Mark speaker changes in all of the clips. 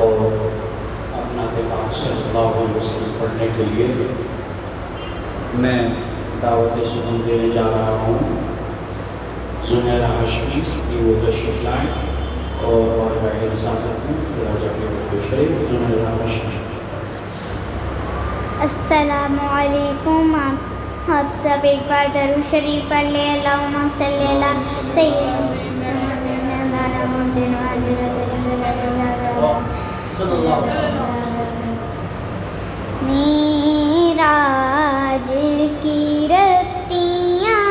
Speaker 1: और अपना पाक सल्लल्लाहु अलैहि वसल्लम पढ़ने के लिए मैं दावत सुबह देने जा रहा हूँ। ज़ुनैरा हाशमी की वो तशरीफ़ लाएँ और वाक़ई साज़त हैं फिर जाके पेश करें। ज़ुनैरा हाशमी।
Speaker 2: अस्सलामु अलैकुम। आप सब एक बार दरूद शरीफ पढ़ लें। अल्लाहुम्मा सल्ली अला सय्यिदिना मेराज की रतियाँ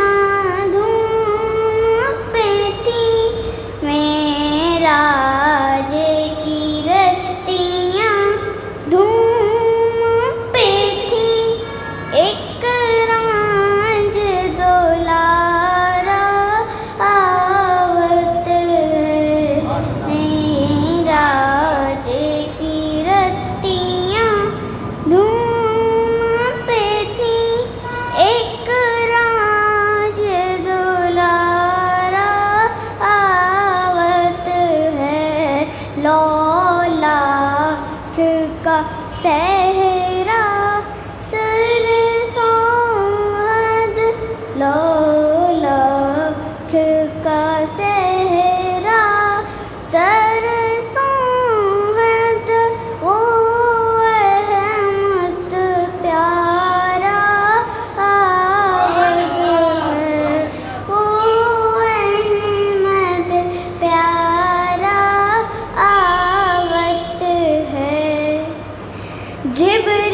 Speaker 2: धूप थी, मेराज की रतियाँ धूप थी, एक रांझ दुलारा आवत मेराज की रतियाँ धूप थी, एक रांझ दुलारा आवत है। लौलाख का सहरा सरसोद, लौलाख का सहरा सरसोद, वो अहमद प्यारा आवत है, वो अहमद प्यारा आवत है। जिब्रील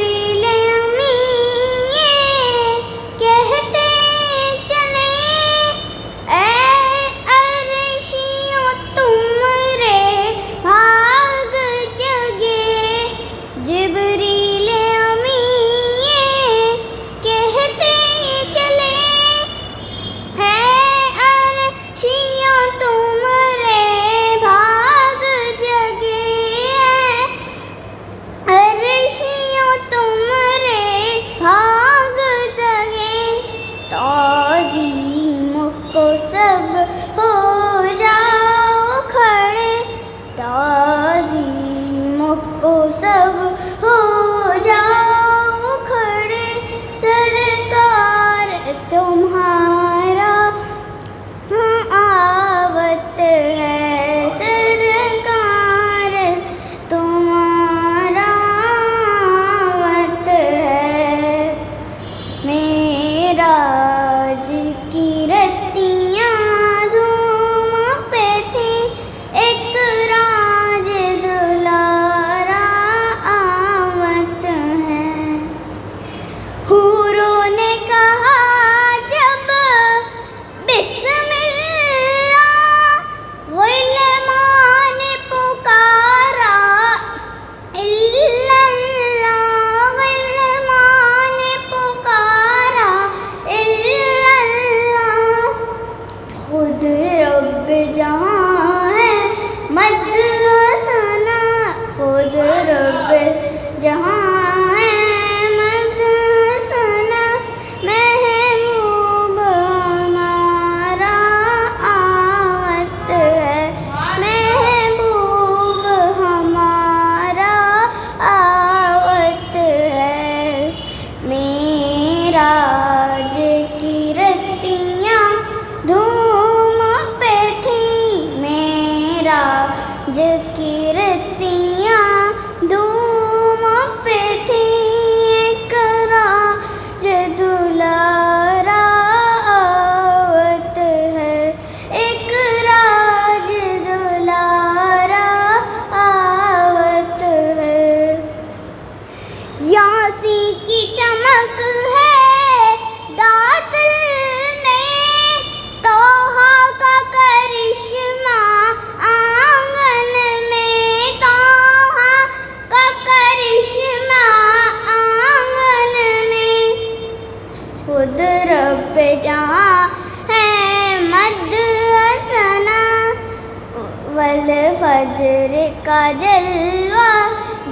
Speaker 2: का जलवा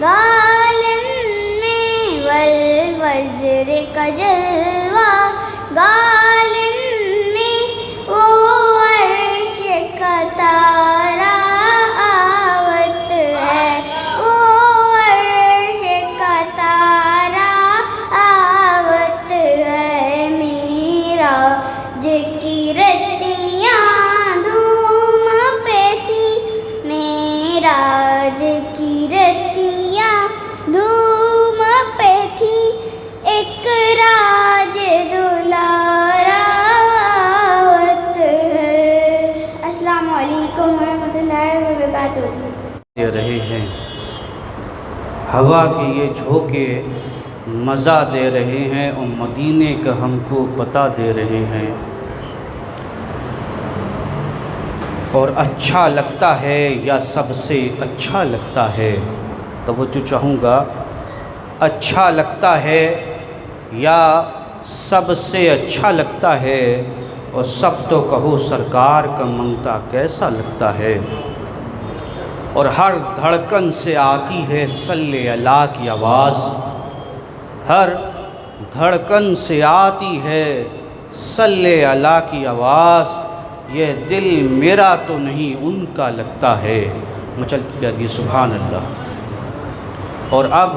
Speaker 2: गालन में, वल वज्र का जलवा गालन में, वो अर्श का तारा आवत है, वो अर्श का तारा आवत है। मेराज की रतियाँ धूम पे थी, मेराज की रतियाँ धूम पे थी, एक राज दुलारा आवत है। अस्सलाम वालेकुम वरहमतुल्लाहि वबरकातुहू।
Speaker 1: दे रहे हैं हवा के ये झोंके मज़ा दे रहे हैं और मदीने का हमको पता दे रहे हैं। और अच्छा लगता है या सबसे अच्छा लगता है, तो वो जो चाहूँगा, अच्छा लगता है या सबसे अच्छा लगता है, और सब तो कहो सरकार का मंगता कैसा लगता है। और हर धड़कन से आती है सल्ले अला की आवाज़, हर धड़कन से आती है सल्ले अला की आवाज़, ये दिल मेरा तो नहीं उनका लगता है। मचलती जाती है सुभान अल्लाह। और अब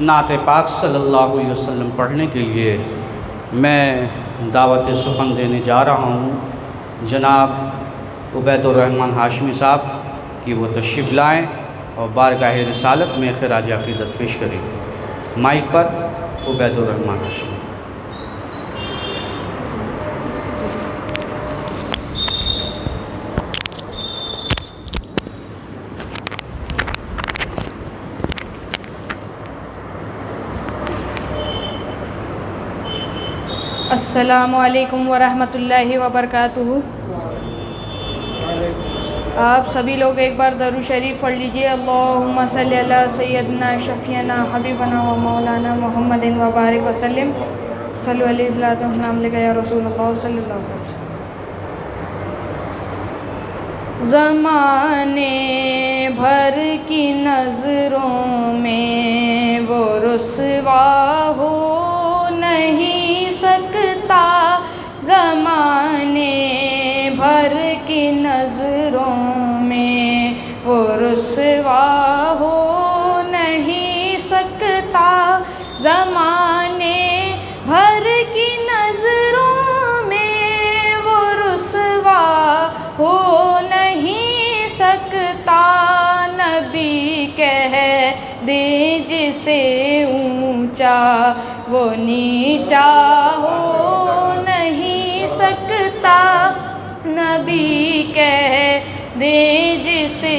Speaker 1: नात पाक सल्लल्लाहु अलैहि वसल्लम पढ़ने के लिए मैं दावत सुखन देने जा रहा हूँ जनाब उबैदुर रहमान हाशमी साहब कि वो तशरीफ़ लाएँ और बारगाह रिसालत में खिराज अक़ीदत पेश करें। माइक पर उबैदुर रहमान हाशमी।
Speaker 3: अस्सलामु अलैकुम वरहमतुल्लाहि वबरकातुहू। आप सभी लोग एक बार दरूद शरीफ पढ़ लीजिए। अल्लाहुम्मा सल्ली अला सय्यदना शफीना हबीबना व मौलाना मुहम्मदिन व बारिक वसल्लम सल्लु अलैहि सल्लल्लाहु अलैहि या रसूलुल्लाह सल्लल्लाहु अलैहि वसल्लम। ज़माने भर की नज़रों में वो रुसवा हो नहीं सकता, ज़माने भर की नज़रों में वो रुसवा हो नहीं सकता, ज़माने भर की नज़रों में वो रुसवा हो नहीं सकता। नबी कह दे जिसे ऊंचा वो नीचा हो नहीं सकता, नबी कह दे जिसे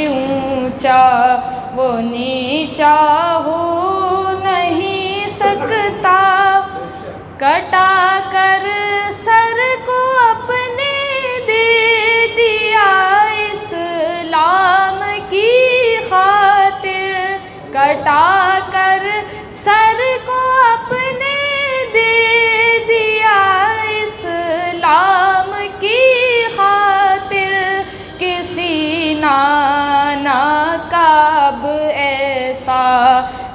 Speaker 3: ऊंचा वो नीचा हो नहीं सकता। कटा कर सर को अपने दे दिया इस्लाम की खातिर, कटा कर सर को अपने दे दिया इस्लाम की खातिर। किसी नाना का अब ऐसा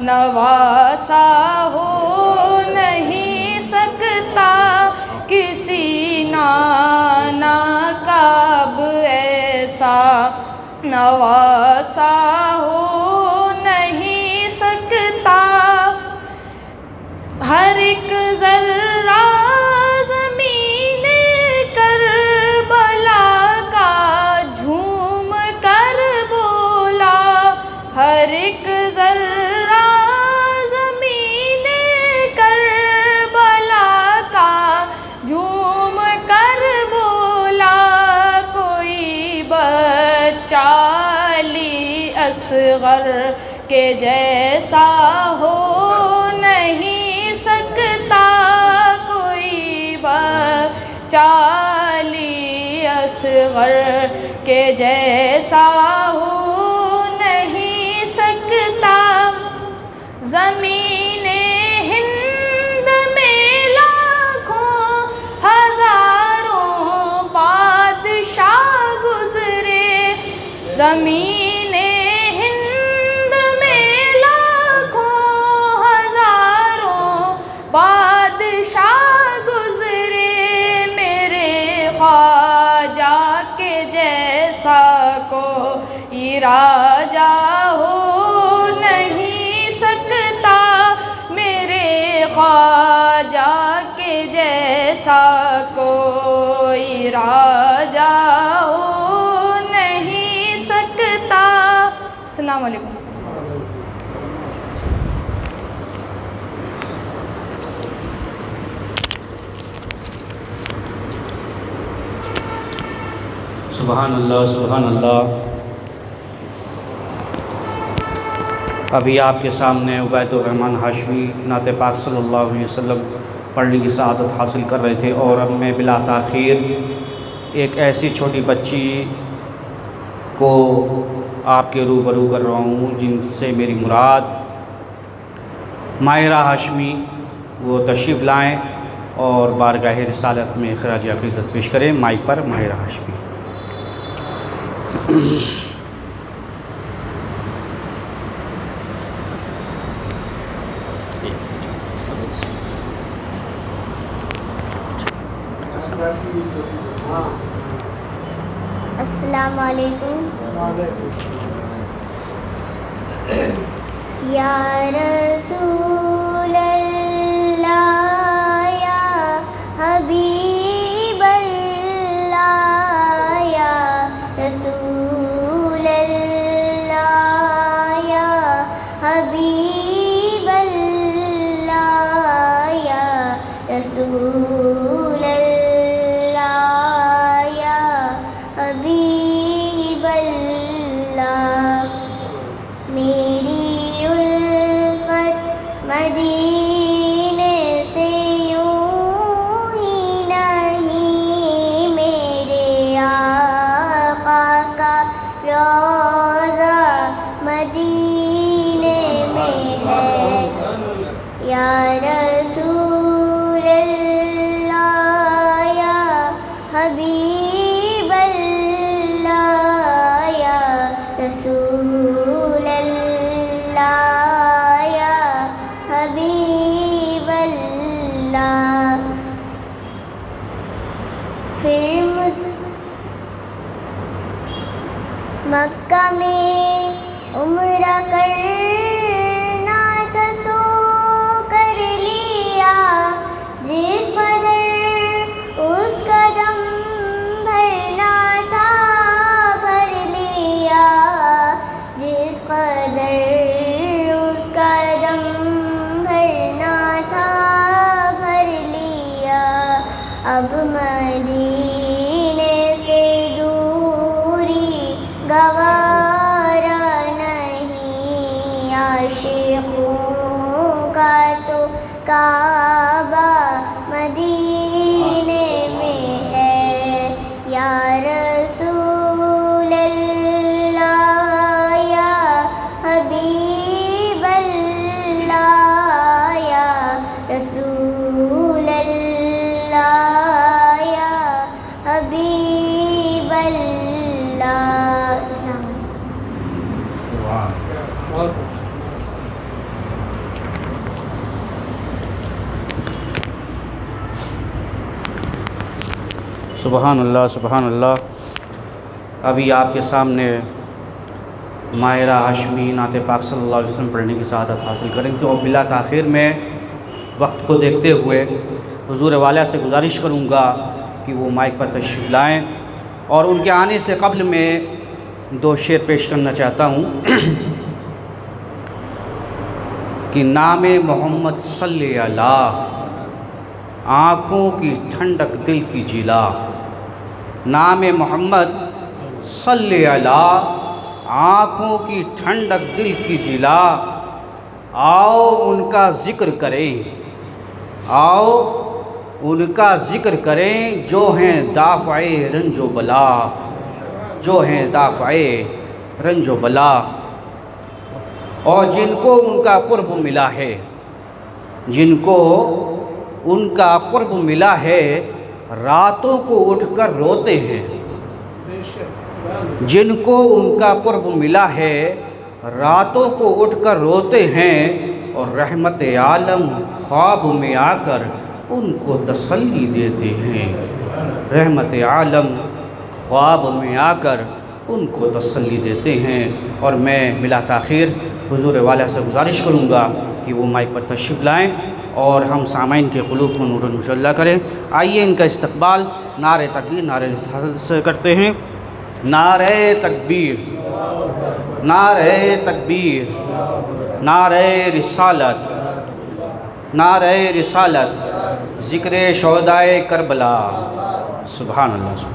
Speaker 3: नवासा हो नहीं सकता, किसी नाना का अब ऐसा नवासा हो नहीं सकता। हर एक ज़र्रा ज़मीन करबला का झूम कर बोला, हर एक ज़र्रा ज़मीन करबला का झूम कर बोला। कोई बच्चा अली असगर के जैसा हो नहीं सकता, कोई बच्चा अली असगर के जैसा हो नहीं सकता। ज़मीने हिंद में लाखों हज़ारों बादशाह गुज़रे, ज़मीने राजा हो नहीं सकता मेरे ख्वाजा के जैसा कोई राजा हो नहीं सकता। अस्सलाम वालेकुम।
Speaker 1: सुभान अल्लाह सुभान अल्लाह। अभी आपके सामने उबैदुर रहमान हाशमी नाते पाक सल्लल्लाहु अलैहि वसल्लम पढ़ने की सआदत हासिल कर रहे थे, और अब मैं बिला ताख़ीर एक ऐसी छोटी बच्ची को आपके रूबरू कर रहा हूँ जिनसे मेरी मुराद माहिरा हाशमी, वो तशरीफ़ लाएँ और बारगाह रिसालत में खराज अक़ीदत पेश करें। माइक पर माहिरा हाशमी।
Speaker 2: अस्सलाम वालेकुम। या रसूल अल्लाह या हबीब अल्लाह या रसूल अल्लाह या हबीब अल्लाह या रसूल अल्लाह या हबीब अल्लाह। मेरी उल्फत मदीने से यूं ही नहीं, मेरे आका का रोज़ा मदीने में है। या रसूल अल्लाह या हबीब अल्लाह या रसूल अल्लाह या हबीब अल्लाह। फिर मक्का में उम्रा करना था सो कर लिया, जिस कदर उस कदम भरना था भर लिया, जिस कदर उस कदम भरना था भर लिया। अब मदीने से दूरी गवारा नहीं, आशिकों का तो काबा मदीने में है। या रसूल अल्लाह या हबीब अल्लाह या रसूल अल्लाह या हबीब अल्लाह। अस्सलाम वालेकुम।
Speaker 1: सुभान अल्लाह सुभान अल्लाह। अभी आपके सामने माहिरा हाशमी नाते पाक सल्लल्लाहु अलैहि वसल्लम पढ़ने की सआदत हासिल करेंगे, और बिला ताख़ीर में वक्त को देखते हुए हुजूर वाला से गुजारिश करूँगा कि वो माइक पर तशरीफ़ लाएँ, और उनके आने से कब्ल में दो शेर पेश करना चाहता हूँ कि नाम मोहम्मद सल्ले अला, आँखों की ठंडक दिल की जिला। नाम मोहम्मद सल्ले अला, आँखों की ठंडक दिल की जिला। आओ उनका ज़िक्र करें, आओ उनका ज़िक्र करें, जो हैं दाफ़े रंजो बला, जो हैं दाफ़े रंजो बला। और जिनको उनका क़ुर्ब मिला है, जिनको उनका क़ुर्ब मिला है, रातों को उठकर रोते हैं। जिनको उनका क़ुर्ब मिला है, रातों को उठकर रोते हैं, और रहमत आलम ख्वाब में आकर उनको तसल्ली देते हैं। रहमत आलम ख्वाब में आकर उनको तसल्ली देते हैं। और मैं बिला ताख़ीर हुज़ूर वाला से गुजारिश करूँगा कि वो माइक पर तशरीफ़ लाएँ और हम सामाइन के क़ुलूब को नूर मुशल्ला करें। आइए इनका इस्तक़बाल नारे तकबीर नारे रिसालत से करते हैं। नारे तकबीर, नारे तकबीर, नारे रिसालत, नारे रिसालत, ज़िक्र शोहदाए करबला। सुभान अल्लाह।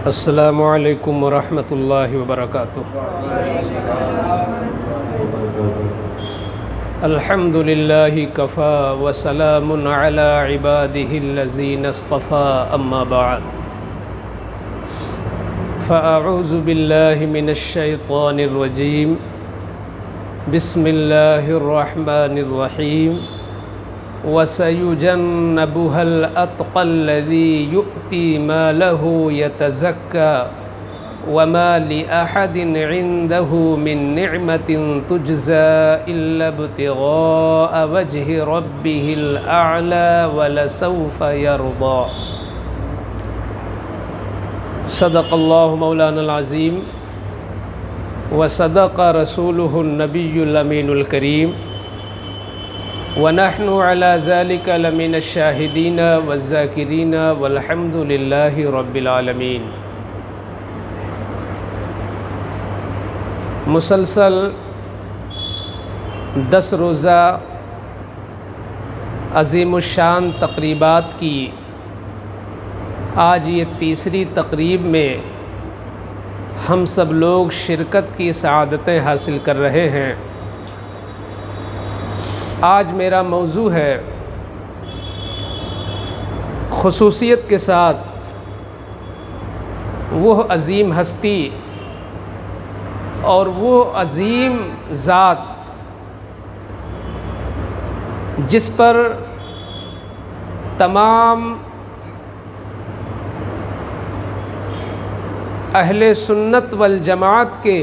Speaker 4: अस्सलामु अलैकुम वरहमतुल्लाहि वबरकातुहू। अल्हम्दुलिल्लाहि कफ़ा व सलामुन अला इबादिहिल्लज़ीना इस्तफ़ा, अम्मा बअद। फ़अऊज़ु बिल्लाहि मिनश शैतानिर रजीम। बिस्मिल्लाहिर रहमानिर रहीम। वसयुजन्नबुहल अत्क़ल्लज़ी युअती मालहु यतज़क्का वमा लिअहदिन इन्दहु मिन निअमतिन तुज्ज़ा इल्ला इब्तिग़ाअ वज्हि रब्बिहिल अअला वलसौफ़ यर्दा। सदक़ल्लाहु मौलानल अज़ीम व सदक़ रसूलुहुन नबियुल अमीनुल करीम व नहनु अला ज़ालिका लमिनश शाहिदीन वज़्ज़ाकिरीन वल्हम्दुलिल्लाहि रब्बिल आलमीन। मुसलसल 10 रोज़ा अज़ीमुश्शान तक़रीबात की आज ये तीसरी तक़रीब में हम सब लोग शिरकत की सआदतें हासिल कर रहे हैं। आज मेरा मौजू है ख़ुसूसियत के साथ वो अज़ीम हस्ती और वो अज़ीम ज़ात जिस पर तमाम अहले सुन्नत वल जमात के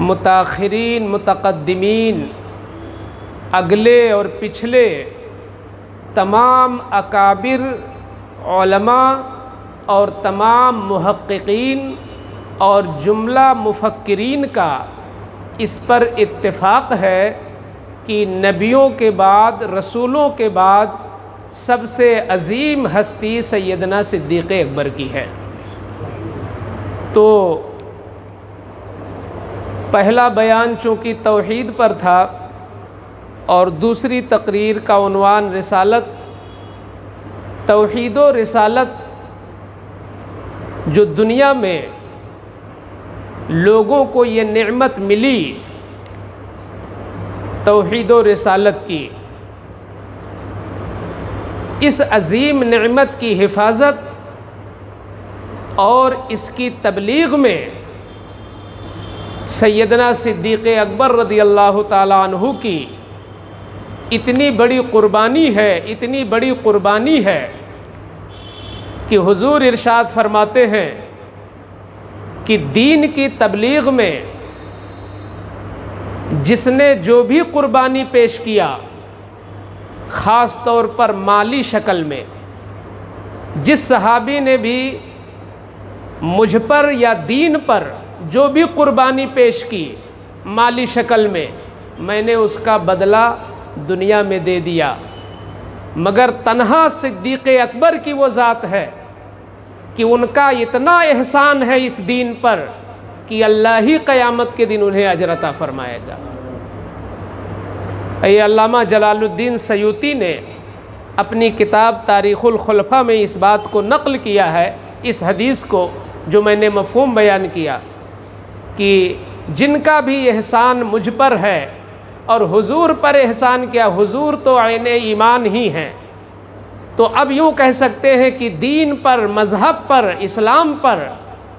Speaker 4: मुताखिरीन मुतक़द्दिमीन अगले और पिछले तमाम अकाबिर उलमा और तमाम मुहक्किकीन और जुमला मुफक्किरीन का इस पर इत्तिफ़ाक़ है कि नबियों के बाद रसूलों के बाद सबसे अज़ीम हस्ती सैयदना सिद्दीक़ अकबर की है। तो पहला बयान चूँकि तौहीद पर था और दूसरी तकरीर का उन्वान रिसालत, तौहीद और रिसालत जो दुनिया में लोगों को ये नेमत मिली तौहीद और रिसालत की, इस अज़ीम नेमत की हिफाजत और इसकी तबलीग में सैयदना सिद्दीक़ अकबर रज़ियल्लाहु ताला अन्हु की इतनी बड़ी क़ुरबानी है, इतनी बड़ी क़ुरबानी है कि हुज़ूर इरशाद फरमाते हैं कि दीन की तबलीग में जिसने जो भी क़ुरबानी पेश किया, ख़ास तौर पर माली शक्ल में, जिस सहाबी ने भी मुझ पर या दीन पर जो भी क़ुरबानी पेश की माली शक्ल में, मैंने उसका बदला दुनिया में दे दिया। मगर तन्हा सिद्दीक़ अकबर की वो ज़ात है कि उनका इतना एहसान है इस दीन पर कि अल्लाह ही क़यामत के दिन उन्हें अजर अता फ़रमाएगा। ये अल्लामा जलालुद्दीन सयूती ने अपनी किताब तारीख़ुल खुलफा में इस बात को नक़ल किया है, इस हदीस को जो मैंने मफ़हूम बयान किया कि जिनका भी एहसान मुझ पर है और हुजूर पर एहसान किया, हुजूर तो आईन ईमान ही हैं, तो अब यूँ कह सकते हैं कि दीन पर, मज़हब पर, इस्लाम पर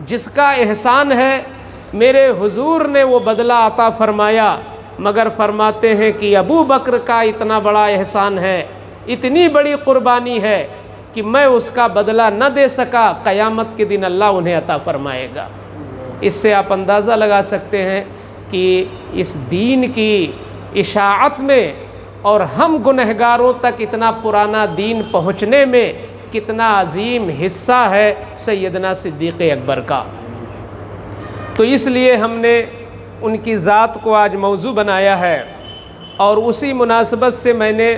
Speaker 4: जिसका एहसान है, मेरे हुजूर ने वो बदला अता फ़रमाया, मगर फरमाते हैं कि अबू बकर का इतना बड़ा एहसान है, इतनी बड़ी क़ुरबानी है कि मैं उसका बदला न दे सका, क़यामत के दिन अल्लाह उन्हें अता फ़रमाएगा। इससे आप अंदाज़ा लगा सकते हैं कि इस दीन की इशाअत में और हम गुनहगारों तक इतना पुराना दीन पहुँचने में कितना अजीम हिस्सा है सैयदना सिद्दीक़ अकबर का। तो इसलिए हमने उनकी ज़ात को आज मौजू बनाया है और उसी मुनासबत से मैंने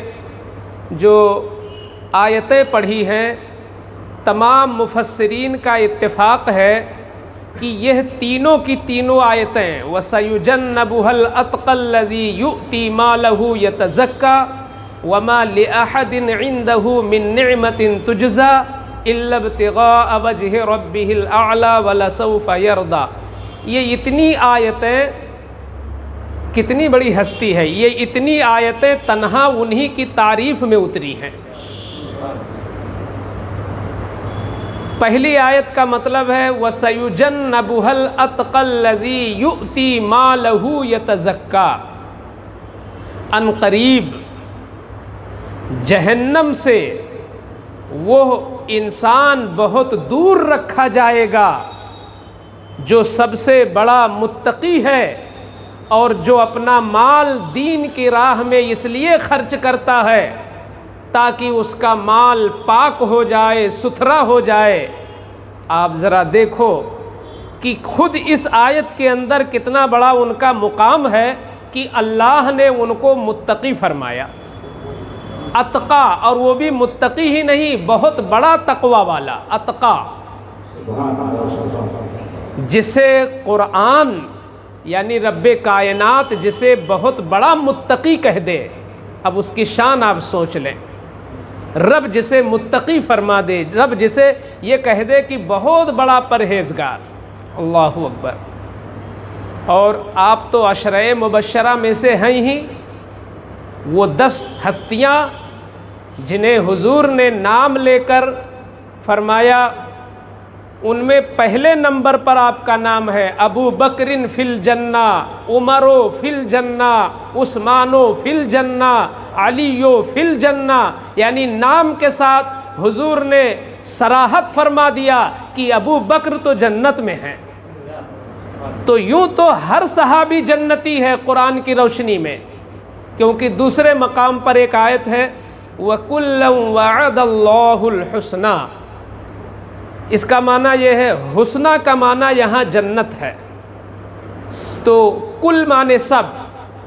Speaker 4: जो आयतें पढ़ी हैं, तमाम मुफस्सिरीन का इत्तिफ़ाक़ है कि यह तीनों की तीनों आयतें वसयुजन्नबुहल अत्क़ल्लज़ी युअती मालहु यतज़क्का वमा लिअहदिन इंदहु मिन निअमतिन तुजज़ा इल्ला इब्तिग़ाअ वजहि रब्बिहिल अअला वलसौफ़ यरदा। ये इतनी आयतें, कितनी बड़ी हस्ती है, ये इतनी आयतें तन्हा उन्हीं की तारीफ़ में उतरी हैं। पहली आयत का मतलब है वसयुजन्नबुहल अत्क़ल्लज़ी युअती मालहु यतज़क्का, अनक़रीब जहन्नम से वो इंसान बहुत दूर रखा जाएगा जो सबसे बड़ा मुत्तकी है और जो अपना माल दीन की राह में इसलिए खर्च करता है ताकि उसका माल पाक हो जाए, सुथरा हो जाए। आप ज़रा देखो कि खुद इस आयत के अंदर कितना बड़ा उनका मुकाम है कि अल्लाह ने उनको मुत्तकी फरमाया, अतका, और वो भी मुत्तकी ही नहीं, बहुत बड़ा तकवा वाला अतका, जिसे कुरान यानी रब्बे कायनात जिसे बहुत बड़ा मुत्तकी कह दे। अब उसकी शान आप सोच लें, रब जिसे मुत्तकी फरमा दे, रब जिसे ये कह दे कि बहुत बड़ा परहेज़गार, अल्लाहु अकबर। और आप तो अशरे मुबश्शरा में से हैं ही, वो 10 हस्तियाँ जिन्हें हुजूर ने नाम लेकर फरमाया, उनमें पहले नंबर पर आपका नाम है अबू बकरिन फिल जन्ना, उमरो फिल जन्ना, उस्मानो फिल जन्ना, अलीयो फिल जन्ना। यानी नाम के साथ हुजूर ने सराहत फरमा दिया कि अबू बकर तो जन्नत में है। तो यूँ तो हर सहाबी जन्नती है कुरान की रोशनी में, क्योंकि दूसरे मकाम पर एक आयत है वकुल्लम वअदल्लाहुल हुस्ना। इसका माना यह है, हुस्ना का माना यहाँ जन्नत है। तो कुल माने सब,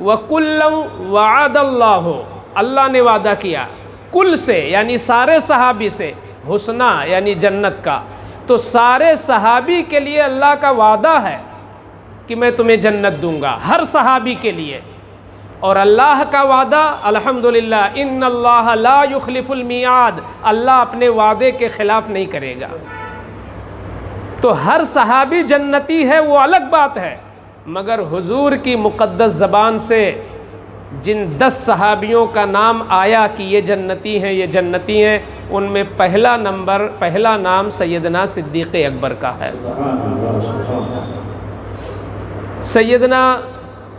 Speaker 4: वकुल्लम वअदल्लाहु, अल्लाह ने वादा किया, कुल से यानी सारे सहाबी से, हुस्ना यानी जन्नत का। तो सारे सहाबी के लिए अल्लाह का वादा है कि मैं तुम्हें जन्नत दूंगा, हर सहाबी के लिए। और अल्लाह का वादा अल्हम्दुलिल्लाह, इन्नल्लाह ला युखलिफुल मियाद, अल्लाह अपने वादे के ख़िलाफ़ नहीं करेगा। तो हर सहाबी जन्नती है वो अलग बात है, मगर हुजूर की मुक़द्दस ज़बान से जिन 10 सहाबियों का नाम आया कि ये जन्नती हैं, ये जन्नती हैं, उनमें पहला नाम सैयदना सिद्दीक़ अकबर का है। सैयदना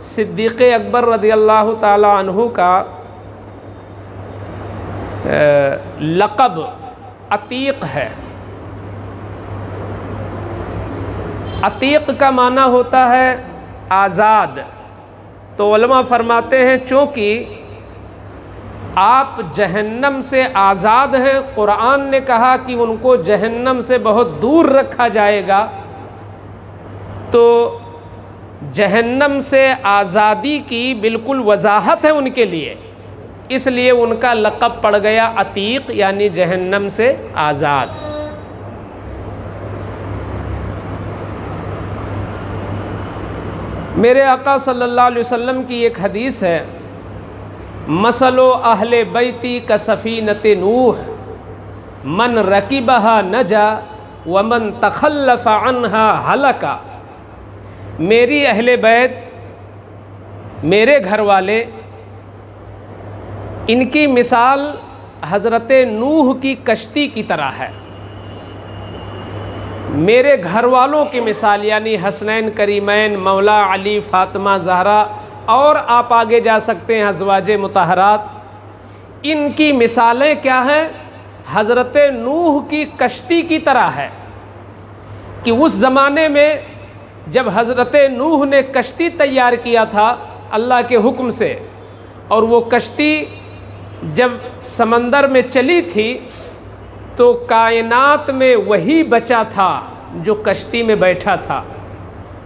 Speaker 4: सिद्दीक़ अकबर रज़ियल्लाहु ताला अन्हु का लक़ब अतीक़ है। अतीक़ का माना होता है आज़ाद। तो उलमा फरमाते हैं चूँकि आप जहन्नम से आज़ाद हैं, कुरान ने कहा कि उनको जहन्नम से बहुत दूर रखा जाएगा, तो जहन्नम से आज़ादी की बिल्कुल वजाहत है उनके लिए, इसलिए उनका लक़ब पड़ गया अतीक़ यानी जहन्नम से आज़ाद। मेरे आका सल्लल्लाहु अलैहि वसल्लम की एक हदीस है, मसलो अहले बैती का सफ़ीनत नूह मन रकीबहा नजा वमन तखल्लफ़ अन्हा हलका। मेरी अहले बैत, मेरे घर वाले, इनकी मिसाल हज़रत नूह की कश्ती की तरह है। मेरे घर वालों की मिसाल यानी हसनैन करीमैन, मौला अली, फ़ातिमा ज़हरा और आप आगे जा सकते हैं अज़वाज मुतहरात, इनकी मिसालें क्या हैं? हज़रत नूह की कश्ती की तरह है कि उस ज़माने में जब हज़रत नूह ने कश्ती तैयार किया था अल्लाह के हुक्म से, और वो कश्ती जब समंदर में चली थी तो कायनात में वही बचा था जो कश्ती में बैठा था।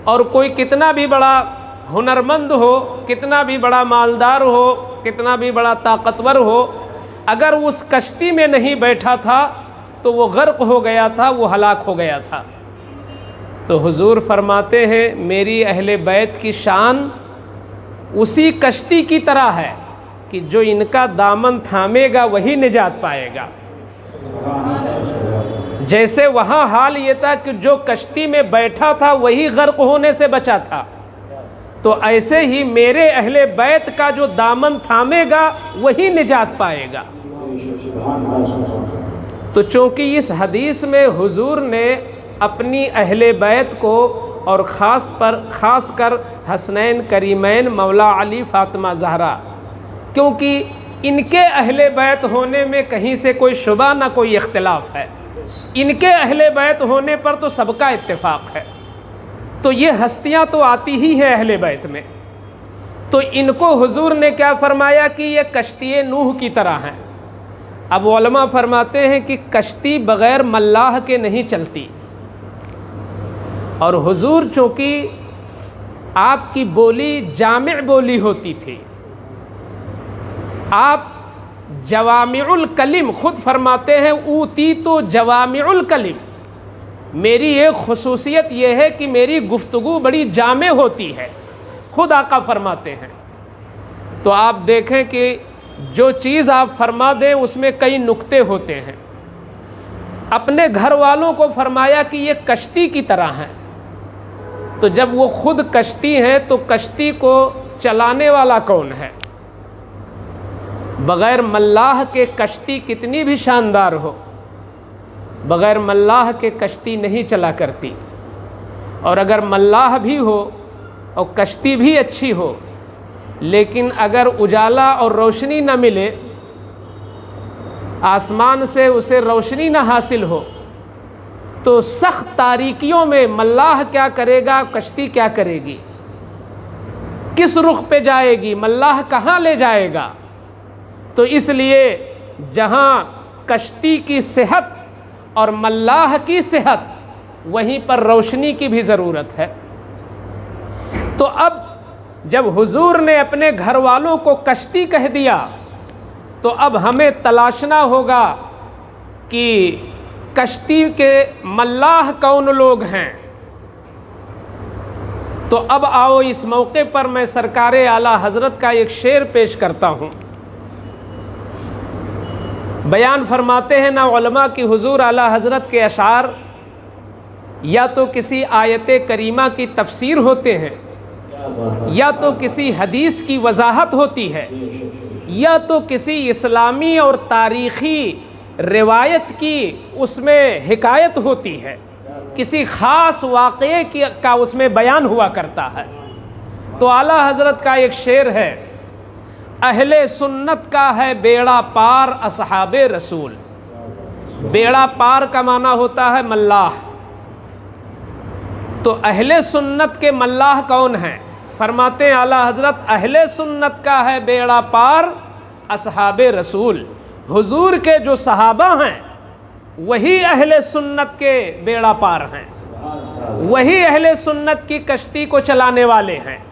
Speaker 4: और कोई कितना भी बड़ा हुनरमंद हो, कितना भी बड़ा मालदार हो, कितना भी बड़ा ताकतवर हो, अगर उस कश्ती में नहीं बैठा था तो वो गर्क हो गया था, वो हलाक हो गया था। तो हुजूर फरमाते हैं मेरी अहले बैत की शान उसी कश्ती की तरह है कि जो इनका दामन थामेगा वही निजात पाएगा। जैसे वहाँ हाल ये था कि जो कश्ती में बैठा था वही गर्क होने से बचा था, तो ऐसे ही मेरे अहले बैत का जो दामन थामेगा वही निजात पाएगा। तो चूँकि इस हदीस में हुजूर ने अपनी अहले बैत को और ख़ास कर हसनैन करीमैन, मौला अली, फ़ातिमा ज़हरा, क्योंकि इनके अहले बैत होने में कहीं से कोई शुबा ना कोई इख्तिलाफ है, इनके अहले बैत होने पर तो सबका इत्तेफाक है। तो ये हस्तियाँ तो आती ही हैं अहले बैत में। तो इनको हुजूर ने क्या फरमाया कि ये कश्ती नूह की तरह हैं। अब उलमा फरमाते हैं कि कश्ती बग़ैर मल्लाह के नहीं चलती, और हुजूर चूँकि आपकी बोली जामिअ बोली होती थी, आप जवामिउल कलिम खुद फरमाते हैं, ऊती तो जवामिउल कलिम, मेरी एक खुसूसियत यह है कि मेरी गुफ्तगू बड़ी जामे होती है, खुद आका फरमाते हैं। तो आप देखें कि जो चीज़ आप फरमा दें उसमें कई नुक्ते होते हैं। अपने घर वालों को फरमाया कि ये कश्ती की तरह हैं, तो जब वो खुद कश्ती हैं तो कश्ती को चलाने वाला कौन है? बग़ैर मल्लाह के कश्ती कितनी भी शानदार हो, बग़ैर मल्लाह के कश्ती नहीं चला करती। और अगर मल्लाह भी हो और कश्ती भी अच्छी हो, लेकिन अगर उजाला और रोशनी न मिले, आसमान से उसे रोशनी न हासिल हो, तो सख्त तारीकियों में मल्लाह क्या करेगा, कश्ती क्या करेगी, किस रुख पे जाएगी, मल्लाह कहाँ ले जाएगा? तो इसलिए जहाँ कश्ती की सेहत और मल्लाह की सेहत, वहीं पर रोशनी की भी ज़रूरत है। तो अब जब हुजूर ने अपने घर वालों को कश्ती कह दिया, तो अब हमें तलाशना होगा कि कश्ती के मल्लाह कौन लोग हैं। तो अब आओ इस मौके पर मैं सरकार आला हज़रत का एक शेर पेश करता हूँ। बयान फरमाते हैं ना उलमा कि हुजूर आला हज़रत के अशार या तो किसी आयत करीमा की तफसीर होते हैं, या तो किसी हदीस की वजाहत होती है, या तो किसी इस्लामी और तारीख़ी रिवायत की उसमें हिकायत होती है, किसी ख़ास वाक़े का उसमें बयान हुआ करता है। तो आला हज़रत का एक शेर है, अहले सुन्नत का है बेड़ा पार असहाबे रसूल। बेड़ा पार का माना होता है मल्लाह। तो अहले सुन्नत के मल्लाह कौन हैं? फरमाते हैं आला हज़रत, अहले सुन्नत का है बेड़ा पार असहाबे रसूल। हुजूर के जो सहाबा हैं वही अहले सुन्नत के बेड़ा पार हैं, वही अहले सुन्नत की कश्ती को चलाने वाले हैं।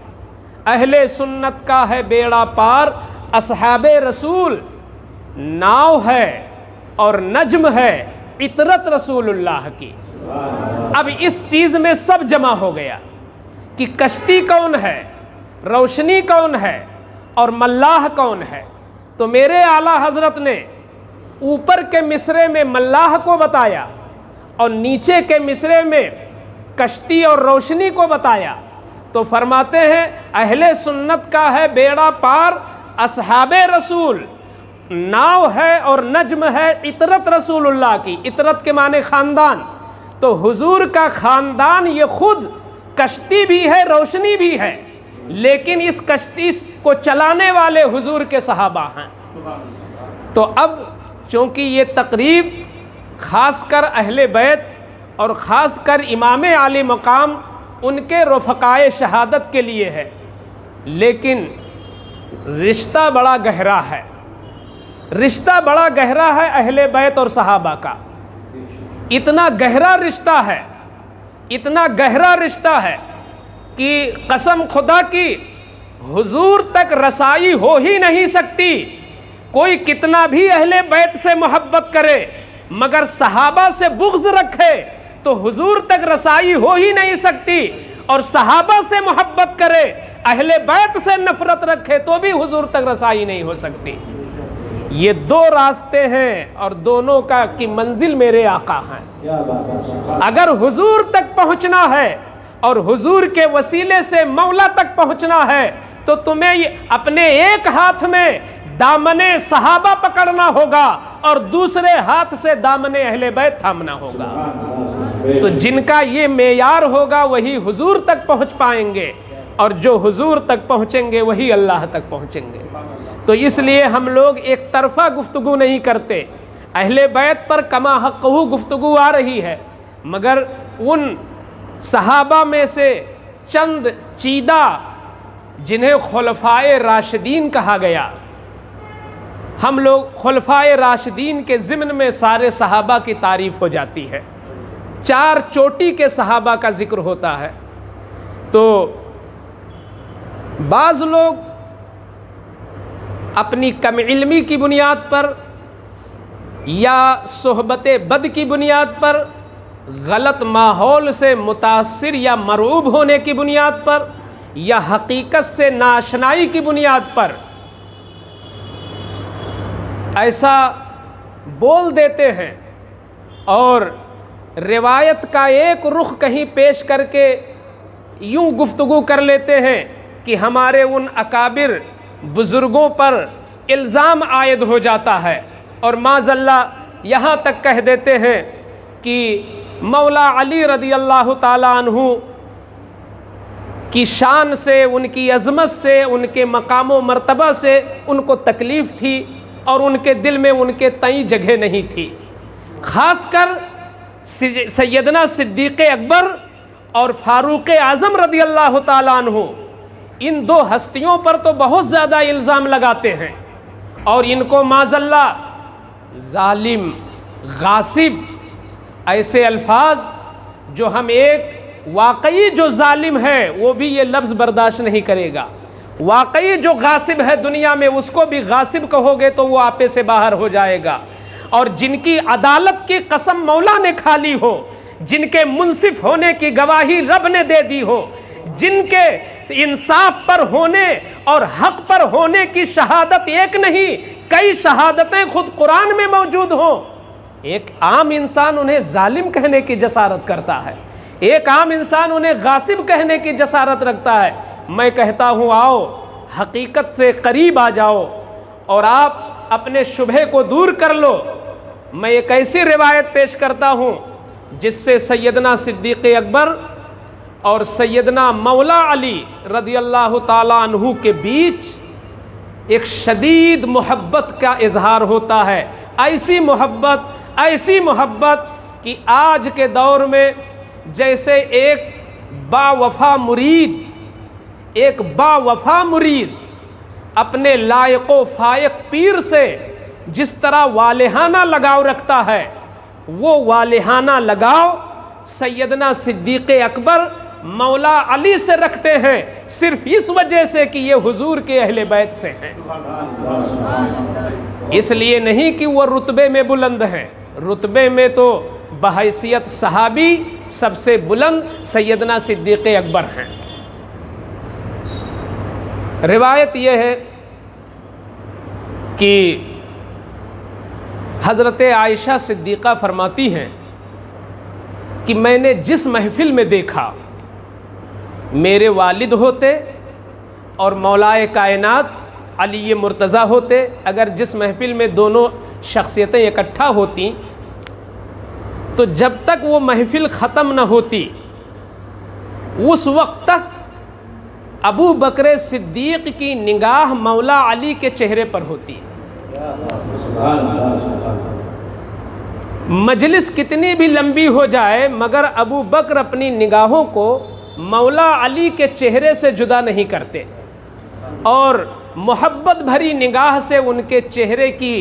Speaker 4: अहले सुन्नत का है बेड़ा पार असहाबे रसूल। नाव है और नज्म है इतरत रसूलुल्लाह की। अब इस चीज़ में सब जमा हो गया कि कश्ती कौन है, रोशनी कौन है और मल्लाह कौन है। तो मेरे आला हजरत ने ऊपर के मिसरे में मल्लाह को बताया और नीचे के मिसरे में कश्ती और रोशनी को बताया। तो फरमाते हैं अहले सुन्नत का है बेड़ा पार असहाबे रसूल, नाव है और नज्म है इतरत रसूलुल्लाह की। इतरत के माने ख़ानदान, तो हुजूर का ख़ानदान ये खुद कश्ती भी है रोशनी भी है, लेकिन इस कश्ती को चलाने वाले हुजूर के सहाबा हैं। तो अब चूँकि ये तकरीब ख़ासकर अहले बैत और ख़ासकर इमाम आली मकाम उनके रफ़क़ाए शहादत के लिए है, लेकिन रिश्ता बड़ा गहरा है, रिश्ता बड़ा गहरा है अहले बैत और सहाबा का। इतना गहरा रिश्ता है, इतना गहरा रिश्ता है कि कसम खुदा की हुजूर तक रसाई हो ही नहीं सकती। कोई कितना भी अहले बैत से मोहब्बत करे मगर सहाबा से बुग़्ज़ रखे तो हुजूर तक रसाई हो ही नहीं सकती, और सहाबा से मोहब्बत करे अहले बैत से नफरत रखे तो भी हुजूर तक रसाई नहीं हो सकती। ये दो रास्ते हैं और दोनों का की मंजिल मेरे आका हैं। अगर हुजूर तक पहुंचना है और हुजूर के वसीले से मौला तक पहुंचना है तो तुम्हें अपने एक हाथ में दामने सहाबा पकड़ना होगा और दूसरे हाथ से दामने अहले बैत थामना होगा। तो जिनका ये मेयार होगा वही हुजूर तक पहुंच पाएंगे, और जो हुजूर तक पहुंचेंगे वही अल्लाह तक पहुंचेंगे। तो इसलिए हम लोग एक तरफा गुफ्तगू नहीं करते। अहले बैत पर कमा हक़्क़हू गुफ्तगू आ रही है, मगर उन सहाबा में से चंद चीदा जिन्हें खुलफाए राशिदीन कहा गया, हम लोग खुलफाए राशिदीन के ज़िम्न में सारे सहाबा की तारीफ़ हो जाती है, चार चोटी के सहाबा का ज़िक्र होता है। तो बाज़ लोग अपनी कम इल्मी की बुनियाद पर या सोहबत बद की बुनियाद पर, गलत माहौल से मुतासिर या मरऊब होने की बुनियाद पर, या हकीकत से नाशनाई की बुनियाद पर ऐसा बोल देते हैं और रिवायत का एक रुख कहीं पेश करके यूं गुफ्तगू कर लेते हैं कि हमारे उन अकाबिर बुज़ुर्गों पर इल्ज़ाम आयद हो जाता है, और माज़ल्ला यहाँ तक कह देते हैं कि मौला अली रदियल्लाहु ताला अन्हु की शान से, उनकी अज़मत से, उनके मकाम व मर्तबा से उनको तकलीफ़ थी और उनके दिल में उनके तई जगह नहीं थी। ख़ासकर सैयदना सिद्दीक़ अकबर और फ़ारूक़ आज़म रदियल्लाहु ताला अन्हु, इन दो हस्तियों पर तो बहुत ज़्यादा इल्ज़ाम लगाते हैं और इनको माज़ल्ला ज़ालिम, गासिब, ऐसे अल्फाज जो हम एक वाकई जो ज़ालिम है वो भी ये लफ्ज़ बर्दाश्त नहीं करेगा, वाकई जो गासिब है दुनिया में उसको भी गासिब कहोगे तो वो आपे से बाहर हो जाएगा। और जिनकी अदालत की कसम मौला ने खा ली हो, जिनके मुंसिफ होने की गवाही रब ने दे दी हो, जिनके इंसाफ पर होने और हक पर होने की शहादत एक नहीं कई शहादतें खुद कुरान में मौजूद हों, एक आम इंसान उन्हें जालिम कहने की जसारत करता है, एक आम इंसान उन्हें गासिब कहने की जसारत रखता है। मैं कहता हूँ आओ हकीकत से करीब आ जाओ और आप अपने शुबहे को दूर कर लो। मैं एक ऐसी रिवायत पेश करता हूँ जिससे सैयदना सिद्दीक़ अकबर और सैयदना मौला अली रदियल्लाहु ताला अन्हु के बीच एक शदीद मोहब्बत का इजहार होता है। ऐसी मोहब्बत कि आज के दौर में जैसे एक बावफा मुरीद अपने लायको फायक पीर से जिस तरह वालिहाना लगाव रखता है, वो वालिहाना लगाव सैयदना सिद्दीक़ अकबर मौला अली से रखते हैं, सिर्फ इस वजह से कि ये हुजूर के अहले बैत से हैं। इसलिए नहीं कि वो रुतबे में बुलंद हैं, रुतबे में तो बहैसियत सहाबी सबसे बुलंद सैयदना सिद्दीक़ अकबर हैं। रिवायत यह है कि हज़रत आयशा सिद्दीक़ा फरमाती हैं कि मैंने जिस महफ़िल में देखा, मेरे वालिद होते और मौलाए कायनात अली मुर्तज़ा होते, अगर जिस महफ़िल में दोनों शख्सियतें इकट्ठा होती तो जब तक वो महफ़िल ख़त्म न होती उस वक्त तक अबू बकर सिद्दीक़ की निगाह मौला अली के चेहरे पर होती। मजलिस कितनी भी लंबी हो जाए मगर अबू बकर अपनी निगाहों को मौला अली के चेहरे से जुदा नहीं करते और मोहब्बत भरी निगाह से उनके चेहरे की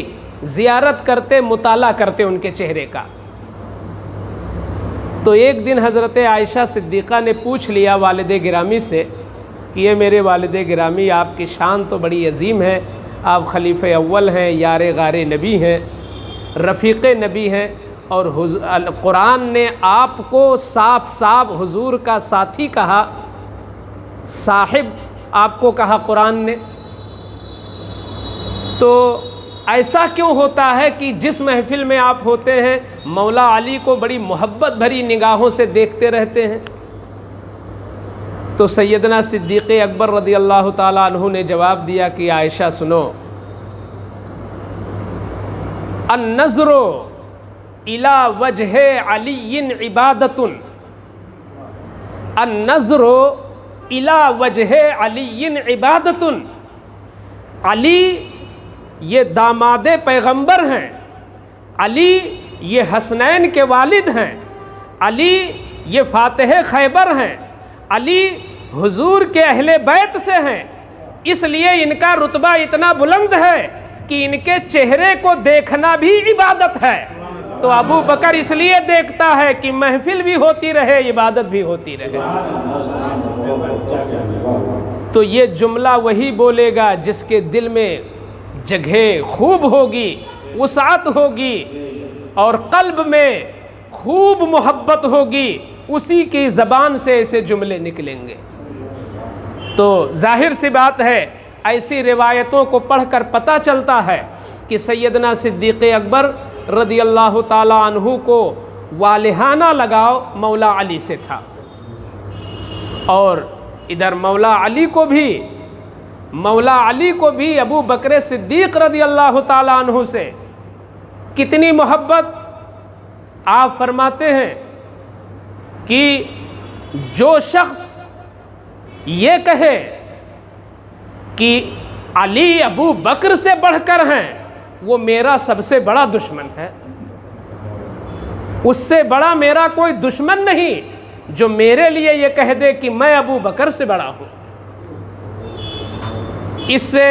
Speaker 4: ज़ियारत करते, मुताला करते उनके चेहरे का। तो एक दिन हज़रत आयशा सिद्दीक़ा ने पूछ लिया वालिद गिरामी से कि ये मेरे वालिद गिरामी, आपकी शान तो बड़ी अजीम है, आप खलीफ़े अव्वल हैं, यार गारे नबी हैं, रफ़ीक़ नबी हैं और कुरान ने आपको साफ साफ हुजूर का साथी कहा, साहिब आपको कहा कुरान ने। तो ऐसा क्यों होता है कि जिस महफ़िल में आप होते हैं मौला अली को बड़ी मोहब्बत भरी निगाहों से देखते रहते हैं? तो सैयदना सिद्दीक़ अकबर रज़ी अल्लाह ताला अन्हु ने जवाब दिया कि आयशा सुनो, अन्नज़्रो इला वजहे अलीयिन इबादतुन, अन्नज़्रो इला वजहे अलीयिन इबादतुन। अली ये दामादे पैगंबर हैं, अली ये हसनैन के वालिद हैं, अली ये फातिह खैबर हैं, अली हुजूर के अहले बैत से हैं, इसलिए इनका रुतबा इतना बुलंद है कि इनके चेहरे को देखना भी इबादत है। तो अबू बकर इसलिए देखता है कि महफिल भी होती रहे, इबादत भी होती रहे। तो ये जुमला वही बोलेगा जिसके दिल में जगह खूब होगी, वसाअत होगी और कल्ब में खूब मोहब्बत होगी, उसी की ज़बान से ऐसे जुमले निकलेंगे। तो जाहिर सी बात है, ऐसी रिवायतों को पढ़कर पता चलता है कि सैयदना सिद्दीक़ अकबर रज़ी अल्लाह ताला अन्हु को वालिहाना लगाव मौला अली से था और इधर मौला अली को भी अबू बकर सिद्दीक़ रज़ी अल्लाह ताला अन्हु से कितनी मोहब्बत। आप फरमाते हैं कि जो शख्स ये कहे कि अली अबू बकर से बढ़कर हैं, वो मेरा सबसे बड़ा दुश्मन है, उससे बड़ा मेरा कोई दुश्मन नहीं जो मेरे लिए ये कह दे कि मैं अबू बकर से बड़ा हूँ। इससे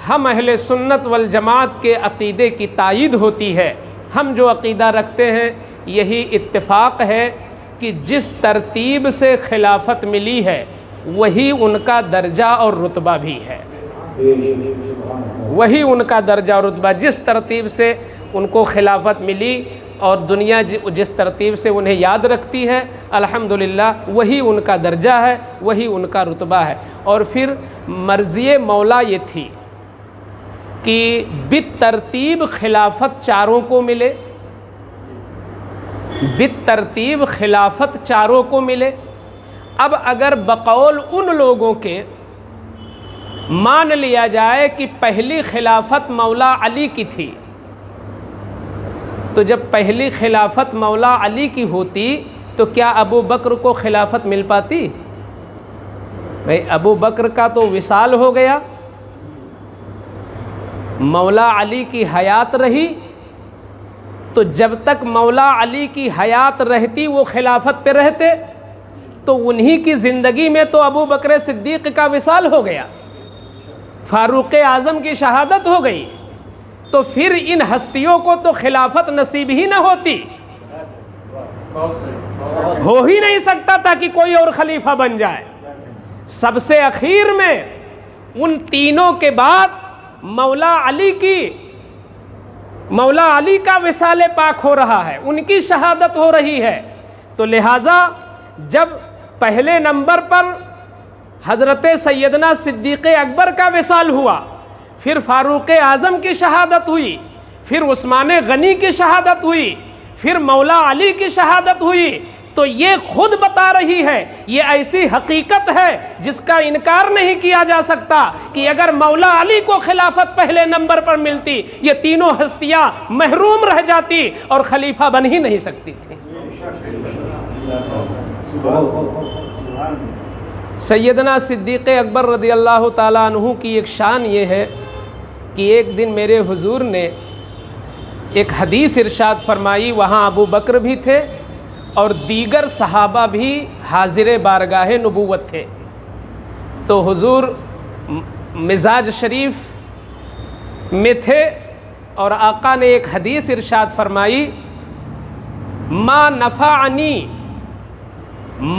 Speaker 4: हम अहले सुन्नत वल जमात के अक़ीदे की तायीद होती है। हम जो अक़ीदा रखते हैं यही इत्तिफ़ाक़ है कि जिस तरतीब से खिलाफत मिली है वही उनका दर्जा और रुतबा भी है, वही उनका दर्जा और रुतबा। जिस तरतीब से उनको खिलाफत मिली और दुनिया जिस तरतीब से उन्हें याद रखती है, अल्हम्दुलिल्लाह वही उनका दर्जा है, वही उनका रुतबा है। और फिर मर्ज़ी मौला ये थी कि बितरतीब खिलाफत चारों को मिले, बितरतीब खिलाफत चारों को मिले। अब अगर बकौल उन लोगों के मान लिया जाए कि पहली खिलाफत मौला अली की थी, तो जब पहली खिलाफत मौला अली की होती तो क्या अबू बकर को खिलाफत मिल पाती? भाई अबू बकर का तो विसाल हो गया, मौला अली की हयात रही, तो जब तक मौला अली की हयात रहती वो खिलाफत पे रहते, तो उन्हीं की ज़िंदगी में तो अबू बकर सिद्दीक़ का विसाल हो गया, फारूक़ आज़म की शहादत हो गई, तो फिर इन हस्तियों को तो खिलाफत नसीब ही ना होती, हो ही नहीं सकता था कि कोई और खलीफा बन जाए। सबसे आखिर में उन तीनों के बाद मौला अली का विसाल पाक हो रहा है, उनकी शहादत हो रही है। तो लिहाजा जब पहले नंबर पर हज़रत सैयदना सिद्दीक़ अकबर का विसाल हुआ, फिर फारूक आज़म की शहादत हुई, फिर उस्मान गनी की शहादत हुई, फिर मौला अली की शहादत हुई। तो ये खुद बता रही है, ये ऐसी हकीकत है जिसका इनकार नहीं किया जा सकता कि अगर मौला अली को खिलाफत पहले नंबर पर मिलती, ये तीनों हस्तियां महरूम रह जाती और खलीफा बन ही नहीं सकती थी। सैयदना सिद्दीक़ अकबर रज़ी अल्लाह ताला अन्हु की एक शान ये है कि एक दिन मेरे हुजूर ने एक हदीस इरशाद फरमाई, वहाँ अबू बकर भी थे और दीगर सहाबा भी हाजिर बारगाह नबूवत थे। तो हुजूर मिजाज शरीफ में थे और आका ने एक हदीस इरशाद फरमाई, मा नफ़अनी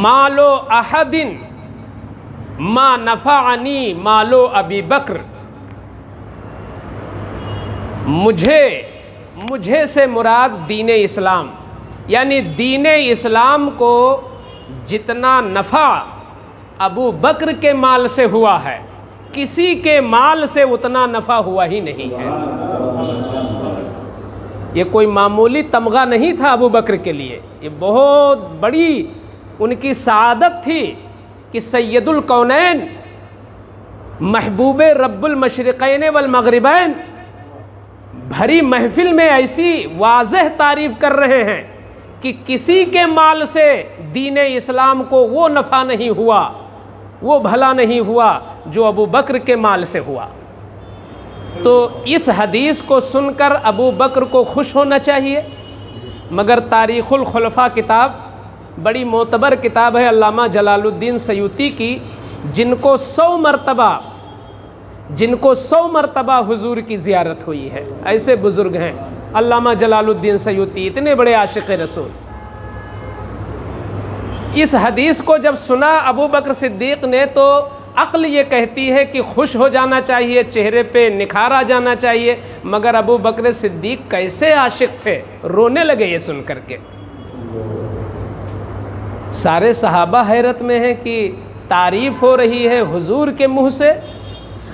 Speaker 4: मालो अहदिन मा नफ़अनी मालो अबी बकर। मुझे से मुराद दीन इस्लाम, यानी दीन इस्लाम को जितना नफ़ा अबू बकर के माल से हुआ है, किसी के माल से उतना नफ़ा हुआ ही नहीं है। ये कोई मामूली तमगा नहीं था अबू बकर के लिए, ये बहुत बड़ी उनकी सआदत थी कि सैयदुल कौनैन महबूब रब्बुल मशरिक़ैन वल मग़रिबैन भरी महफिल में ऐसी वाज़ेह तारीफ़ कर रहे हैं कि किसी के माल से दीन इस्लाम को वो नफ़ा नहीं हुआ, वो भला नहीं हुआ जो अबू बकर के माल से हुआ। तो इस हदीस को सुनकर अबू बकर को खुश होना चाहिए, मगर तारीख़ुल खुलफ़ा किताब बड़ी मोतबर किताब है अल्लामा जलालुद्दीन सयूती की, जिनको 100 मरतबा हुजूर की ज़ियारत हुई है। ऐसे बुज़ुर्ग हैं अल्लामा जलालुद्दीन सयूती, इतने बड़े आशिक़ रसूल। इस हदीस को जब सुना अबू बकर सिद्दीक़ ने तो अक्ल ये कहती है कि खुश हो जाना चाहिए, चेहरे पे निखार आ जाना चाहिए, मगर अबू बकर सिद्दीक़ कैसे आशिक़ थे, रोने लगे ये सुन करके। सारे सहाबा हैरत में हैं कि तारीफ़ हो रही है हुजूर के मुँह से।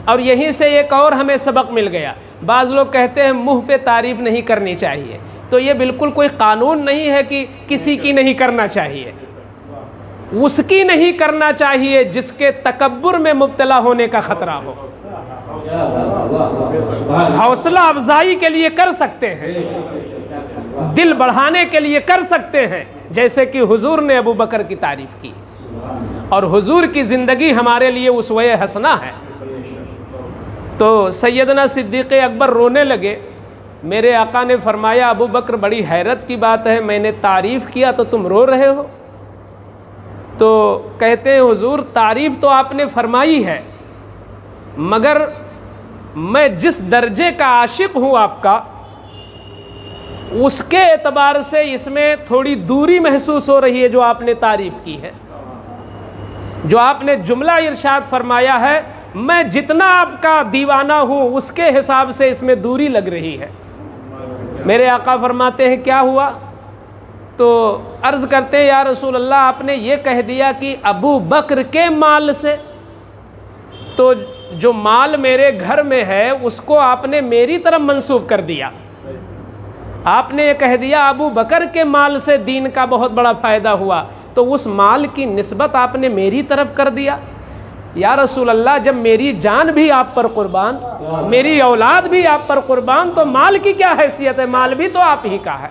Speaker 4: और यहीं से एक और हमें सबक मिल गया। बाज़ लोग कहते हैं मुँह पे तारीफ़ नहीं करनी चाहिए, तो ये बिल्कुल कोई कानून नहीं है कि किसी की नहीं करना चाहिए, उसकी नहीं करना चाहिए जिसके तकब्बुर में मुब्तला होने का ख़तरा हो। हौसला अफजाई के लिए कर सकते हैं, दिल बढ़ाने के लिए कर सकते हैं, जैसे कि हुजूर ने अबू बकर की तारीफ़ की, और हुजूर की ज़िंदगी हमारे लिए उसवे हसना है। तो सैयदना सिद्दीक़ अकबर रोने लगे। मेरे आका ने फरमाया, अबू बकर बड़ी हैरत की बात है, मैंने तारीफ़ किया तो तुम रो रहे हो। तो कहते हैं हुजूर तारीफ़ तो आपने फरमाई है, मगर मैं जिस दर्जे का आशिक़ हूँ आपका, उसके एतबार से इसमें थोड़ी दूरी महसूस हो रही है जो आपने तारीफ़ की है। जो आपने जुमला इरशाद फरमाया है, मैं जितना आपका दीवाना हूँ उसके हिसाब से इसमें दूरी लग रही है। मेरे आका फरमाते हैं क्या हुआ? तो अर्ज़ करते हैं या रसूल अल्लाह, आपने ये कह दिया कि अबू बकर के माल से, तो जो माल मेरे घर में है उसको आपने मेरी तरफ मंसूब कर दिया। आपने ये कह दिया अबू बकर के माल से दीन का बहुत बड़ा फ़ायदा हुआ, तो उस माल की निस्बत आपने मेरी तरफ कर दिया। या रसूल अल्लाह, जब मेरी जान भी आप पर कुर्बान, मेरी औलाद भी आप पर कुर्बान, तो माल की क्या हैसियत है? माल भी तो आप ही का है।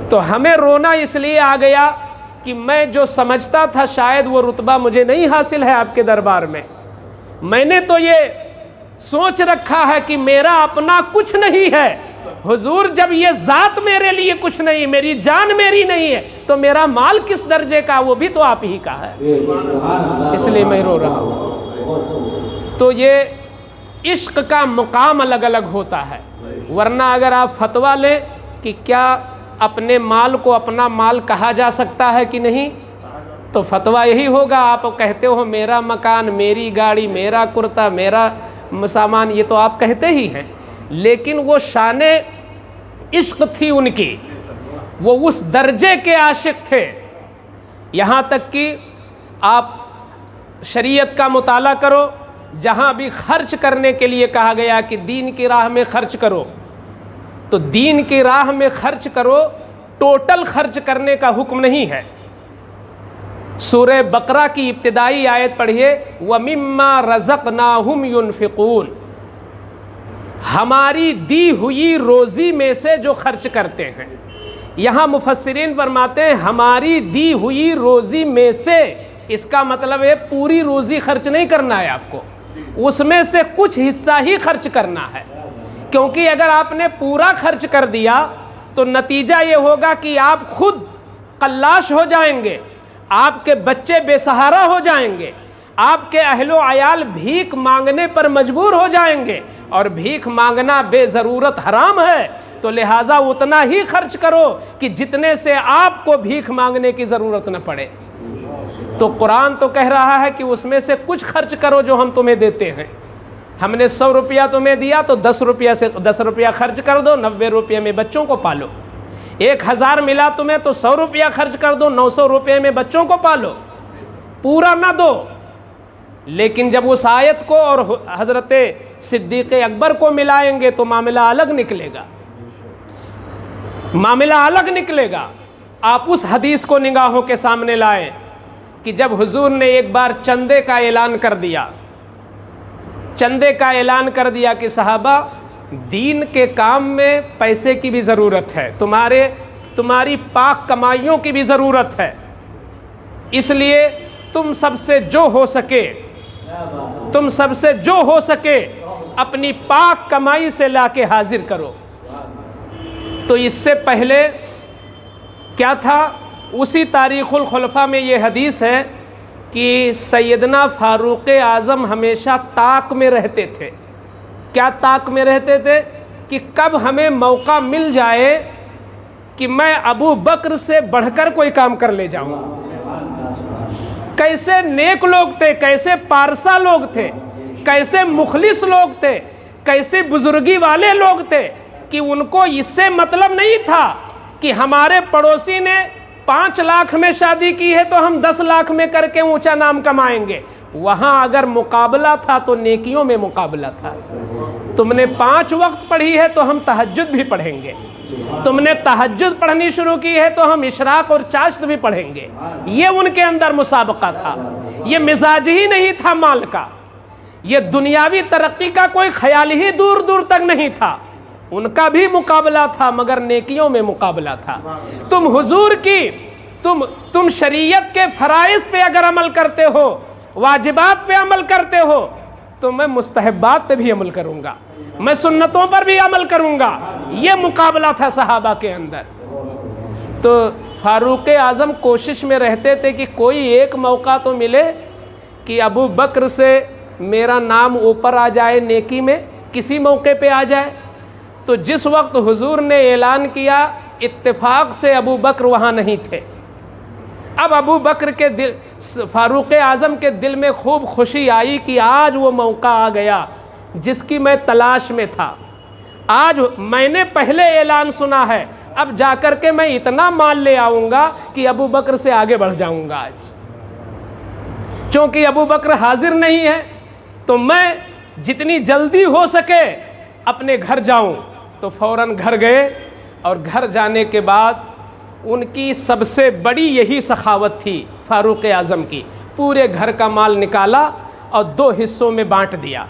Speaker 4: तो हमें रोना इसलिए आ गया कि मैं जो समझता था शायद वो रुतबा मुझे नहीं हासिल है आपके दरबार में। मैंने तो ये सोच रखा है कि मेरा अपना कुछ नहीं है। हुजूर, जब ये ज़ात मेरे लिए कुछ नहीं, मेरी जान मेरी नहीं है, तो मेरा माल किस दर्जे का? वो भी तो आप ही का है, इसलिए मैं रो रहा हूँ। तो ये इश्क का मुकाम अलग अलग होता है, वरना अगर आप फतवा लें कि क्या अपने माल को अपना माल कहा जा सकता है कि नहीं, तो फतवा यही होगा। आप कहते हो मेरा मकान, मेरी गाड़ी, मेरा कुर्ता, मेरा सामान, ये तो आप कहते ही हैं, लेकिन वो शाने इश्क थी उनकी, वो उस दर्जे के आशिक थे। यहाँ तक कि आप शरीयत का मुताला करो, जहाँ भी खर्च करने के लिए कहा गया कि दीन की राह में खर्च करो, तो दीन की राह में खर्च करो, टोटल खर्च करने का हुक्म नहीं है। सूरह बकरा की इब्तिदाई आयत पढ़िए, व मिम्मा रज़क़नाहुम युनफ़िक़ून, हमारी दी हुई रोज़ी में से जो खर्च करते हैं। यहाँ मुफस्सिरीन फरमाते हैं हमारी दी हुई रोज़ी में से, इसका मतलब है पूरी रोज़ी खर्च नहीं करना है आपको, उसमें से कुछ हिस्सा ही खर्च करना है। क्योंकि अगर आपने पूरा खर्च कर दिया तो नतीजा ये होगा कि आप खुद कल्लाश हो जाएंगे, आपके बच्चे बेसहारा हो जाएंगे, आपके अहलो अयाल भीख मांगने पर मजबूर हो जाएंगे, और भीख मांगना बेज़रूरत हराम है। तो लिहाजा उतना ही खर्च करो कि जितने से आपको भीख मांगने की ज़रूरत न पड़े। तो कुरान तो कह रहा है कि उसमें से कुछ खर्च करो जो हम तुम्हें देते हैं। हमने 100 रुपया तुम्हें दिया तो 10 रुपया से 10 रुपया खर्च कर दो, 90 रुपये में बच्चों को पालो। 1000 मिला तुम्हें तो 100 रुपया खर्च कर दो, 900 रुपये में बच्चों को पालो, पूरा ना दो। लेकिन जब उस आयत को और हज़रत सिद्दीक़ अकबर को मिलाएंगे तो मामला अलग निकलेगा, मामला अलग निकलेगा। आप उस हदीस को निगाहों के सामने लाएं कि जब हुजूर ने एक बार चंदे का ऐलान कर दिया, चंदे का ऐलान कर दिया कि सहाबा दीन के काम में पैसे की भी ज़रूरत है, तुम्हारी पाक कमाइयों की भी ज़रूरत है, इसलिए तुम सबसे जो हो सके अपनी पाक कमाई से लाके हाजिर करो। तो इससे पहले क्या था, उसी तारीख़ुल खुलफ़ा में ये हदीस है कि सैयदना फ़ारूक़ आज़म हमेशा ताक में रहते थे। क्या ताक में रहते थे कि कब हमें मौका मिल जाए कि मैं अबू बकर से बढ़कर कोई काम कर ले जाऊं। कैसे नेक लोग थे, कैसे पारसा लोग थे, कैसे मुखलिस लोग थे, कैसे बुजुर्गी वाले लोग थे कि उनको इससे मतलब नहीं था कि हमारे पड़ोसी ने 5 लाख में शादी की है तो हम 10 लाख में करके ऊंचा नाम कमाएंगे। वहाँ अगर मुकाबला था तो नेकियों में मुकाबला था। तुमने 5 वक्त पढ़ी है तो हम तहज्जुद भी पढ़ेंगे, तुमने तहज्जुद पढ़नी शुरू की है तो हम इशराक और चाश्त भी पढ़ेंगे। ये उनके अंदर मुसाबका था, ये मिजाज ही नहीं था माल का, ये दुनियावी तरक्की का कोई ख्याल ही दूर दूर तक नहीं था। उनका भी मुकाबला था मगर नेकियों में मुकाबला था। तुम हुजूर की तुम शरीयत के फराइज पे अगर अमल करते हो, वाजिबात पे अमल करते हो, तो मैं मुस्तहब्बात पे भी अमल करूँगा, मैं सुन्नतों पर भी अमल करूँगा। ये मुकाबला था सहाबा के अंदर। तो फ़ारूक़ आज़म कोशिश में रहते थे कि कोई एक मौका तो मिले कि अबू बकर से मेरा नाम ऊपर आ जाए, नेकी में किसी मौके पे आ जाए। तो जिस वक्त हुजूर ने ऐलान किया, इत्तेफाक से अबू बकर वहाँ नहीं थे। अब अबू बकर के दिल, फ़ारूक़ आज़म के दिल में खूब खुशी आई कि आज वो मौका आ गया जिसकी मैं तलाश में था। आज मैंने पहले ऐलान सुना है, अब जाकर के मैं इतना माल ले आऊँगा कि अबू बकर से आगे बढ़ जाऊँगा। आज चूँकि अबू बकर हाजिर नहीं है तो मैं जितनी जल्दी हो सके अपने घर जाऊँ। तो फ़ौरन घर गए और घर जाने के बाद उनकी सबसे बड़ी यही सखावत थी फ़ारूक़ आज़म की। पूरे घर का माल निकाला और 2 हिस्सों में बांट दिया।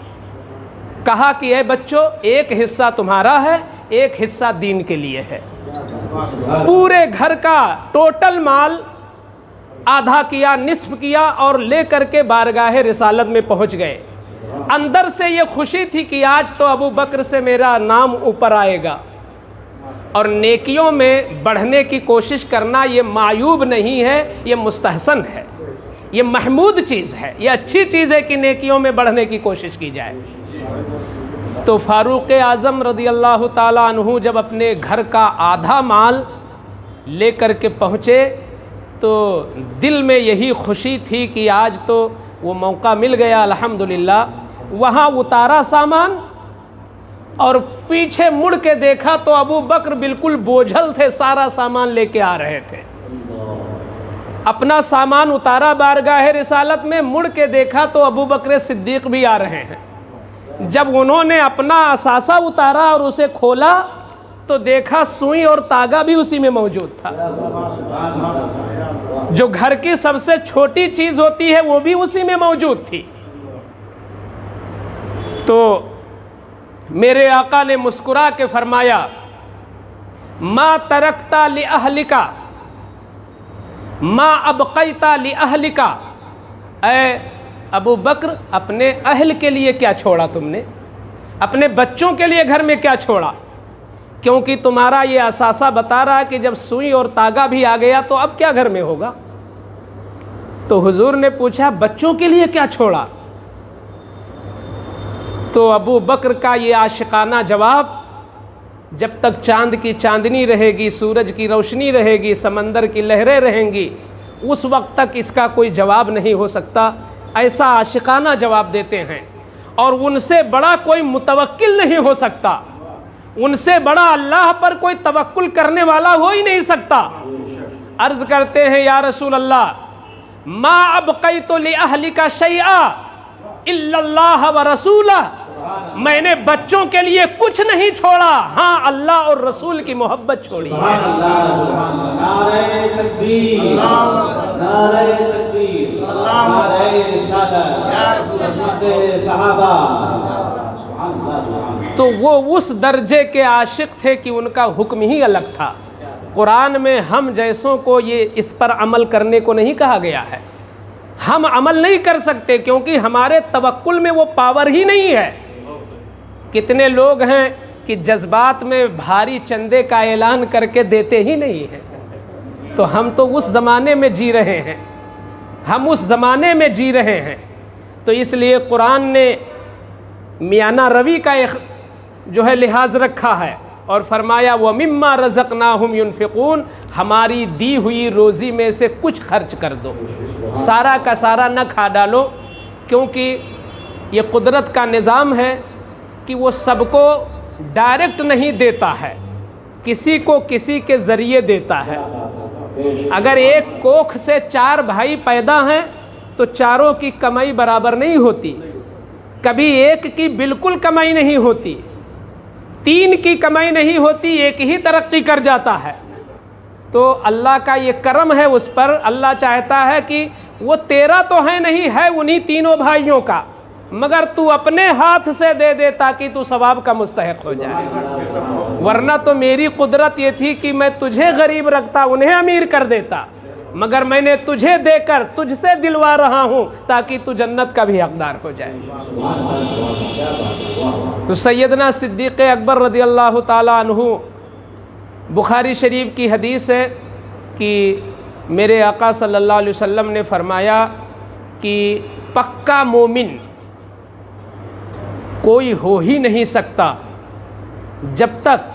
Speaker 4: कहा कि ए बच्चों, एक हिस्सा तुम्हारा है, एक हिस्सा दीन के लिए है। पूरे घर का टोटल माल आधा किया, निस्फ किया और ले करके बारगाह रिसालत में पहुंच गए। अंदर से ये खुशी थी कि आज तो अबू बकर से मेरा नाम ऊपर आएगा। और नेकियों में बढ़ने की कोशिश करना ये मायूब नहीं है, ये मुस्तहसन है, ये महमूद चीज़ है, ये अच्छी चीज़ है कि नेकियों में बढ़ने की कोशिश की जाए। तो फ़ारूक़ आज़म रज़ियल्लाहु ताला अन्हु जब अपने घर का आधा माल ले कर के पहुँचे तो दिल में यही खुशी थी कि आज तो वो मौका मिल गया, अल्हम्दुलिल्लाह। वहाँ उतारा सामान और पीछे मुड़ के देखा तो अबू बकर बिल्कुल बोझल थे, सारा सामान लेके आ रहे थे। अपना सामान उतारा बारगाह रिसालत में, मुड़ के देखा तो अबू बकर सिद्दीक भी आ रहे हैं। जब उन्होंने अपना असासा उतारा और उसे खोला तो देखा सुई और तागा भी उसी में मौजूद था। जो घर की सबसे छोटी चीज होती है वो भी उसी में मौजूद थी। तो मेरे आका ने मुस्कुरा के फरमाया, मा तरकता लि अहलिका मा अबक़ैता लि अहलिका, ऐ अबू बकर अपने अहल के लिए क्या छोड़ा तुमने, अपने बच्चों के लिए घर में क्या छोड़ा, क्योंकि तुम्हारा ये असासा बता रहा है कि जब सुई और तागा भी आ गया तो अब क्या घर में होगा। तो हुजूर ने पूछा बच्चों के लिए क्या छोड़ा। तो अबू बकर का ये आशिकाना जवाब, जब तक चांद की चांदनी रहेगी, सूरज की रोशनी रहेगी, समंदर की लहरें रहेंगी, उस वक्त तक इसका कोई जवाब नहीं हो सकता, ऐसा आशिकाना जवाब देते हैं। और उनसे बड़ा कोई मुतवक्किल नहीं हो सकता, उनसे बड़ा अल्लाह पर कोई तवक्कुल करने वाला हो ही नहीं सकता। अर्ज करते हैं या रसूल अल्लाह, मा अबक़ैतु लि अहलिका शैआ इल्लल्लाह व रसूला, मैंने बच्चों के लिए कुछ नहीं छोड़ा, हाँ अल्लाह और रसूल की मोहब्बत छोड़ी है।
Speaker 1: नारे तकबीर, नारे तकबीर, नारे रिसालत, सहाबा।
Speaker 4: तो वो उस दर्जे के आशिक थे कि उनका हुक्म ही अलग था। कुरान में हम जैसों को ये इस पर अमल करने को नहीं कहा गया है। हम अमल नहीं कर सकते क्योंकि हमारे तवक्कुल में वो पावर ही नहीं है। कितने लोग हैं कि जज्बात में भारी चंदे का ऐलान करके देते ही नहीं हैं। तो हम तो उस ज़माने में जी रहे हैं, हम उस ज़माने में जी रहे हैं। तो इसलिए कुरान ने मियाना रवि का एक जो है लिहाज रखा है और फरमाया व मिम्मा रज़क़नाहुम युनफ़िक़ून, हमारी दी हुई रोज़ी में से कुछ खर्च कर दो, सारा का सारा न खा डालो, क्योंकि ये कुदरत का निज़ाम है कि वो सबको डायरेक्ट नहीं देता है, किसी को किसी के ज़रिए देता है। अगर एक कोख से 4 भाई पैदा हैं तो चारों की कमाई बराबर नहीं होती, कभी एक की बिल्कुल कमाई नहीं होती, 3 की कमाई नहीं होती, एक ही तरक्की कर जाता है। तो अल्लाह का ये करम है उस पर, अल्लाह चाहता है कि वो तेरा तो है नहीं, है उन्हीं तीनों भाइयों का, मगर तू अपने हाथ से दे दे ताकि तू सवाब का मुस्तहिक हो जाए। वरना तो मेरी कुदरत ये थी कि मैं तुझे गरीब रखता, उन्हें अमीर कर देता, मगर मैंने तुझे देकर तुझसे दिलवा रहा हूँ ताकि तू जन्नत का भी हकदार हो जाए। तो सैयदना सिद्दीक़ अकबर रज़ी अल्लाह ताला अन्हु, बुखारी शरीफ की हदीस है कि मेरे आका सल्लल्लाहु अलैहि वसल्लम ने फरमाया कि पक्का मोमिन कोई हो ही नहीं सकता जब तक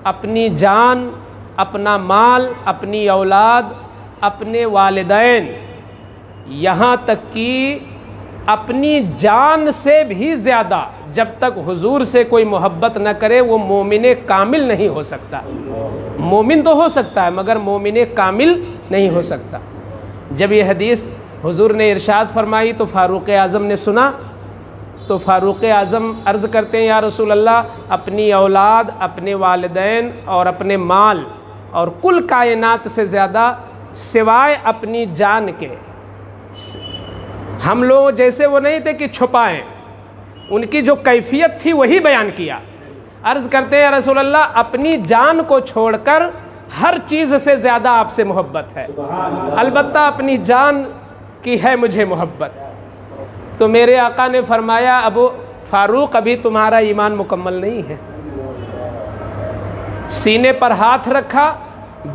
Speaker 4: अपनी जान, अपना माल, अपनी औलाद, अपने वालिदैन, यहाँ तक कि अपनी जान से भी ज़्यादा जब तक हुजूर से कोई मोहब्बत न करे वो मोमिन कामिल नहीं हो सकता। मोमिन तो हो सकता है मगर मोमिन कामिल नहीं हो सकता। जब ये हदीस हुजूर ने इरशाद फरमाई तो फ़ारूक़ आज़म ने सुना, तो फ़ारूक़ आज़म अर्ज़ करते हैं या रसूल अल्लाह, अपनी औलाद, अपने वालिदैन और अपने माल और कुल कायनात से ज़्यादा सिवाय अपनी जान के। हम लोग जैसे वो नहीं थे कि छुपाएं, उनकी जो कैफियत थी वही बयान किया। अर्ज़ करते हैं या रसूल अल्लाह, अपनी जान को छोड़कर हर चीज़ से ज़्यादा आपसे मोहब्बत है, अलबत्ता अपनी जान की है मुझे मोहब्बत। तो मेरे आका ने फरमाया, अबू फ़ारूक अभी तुम्हारा ईमान मुकम्मल नहीं है। सीने पर हाथ रखा,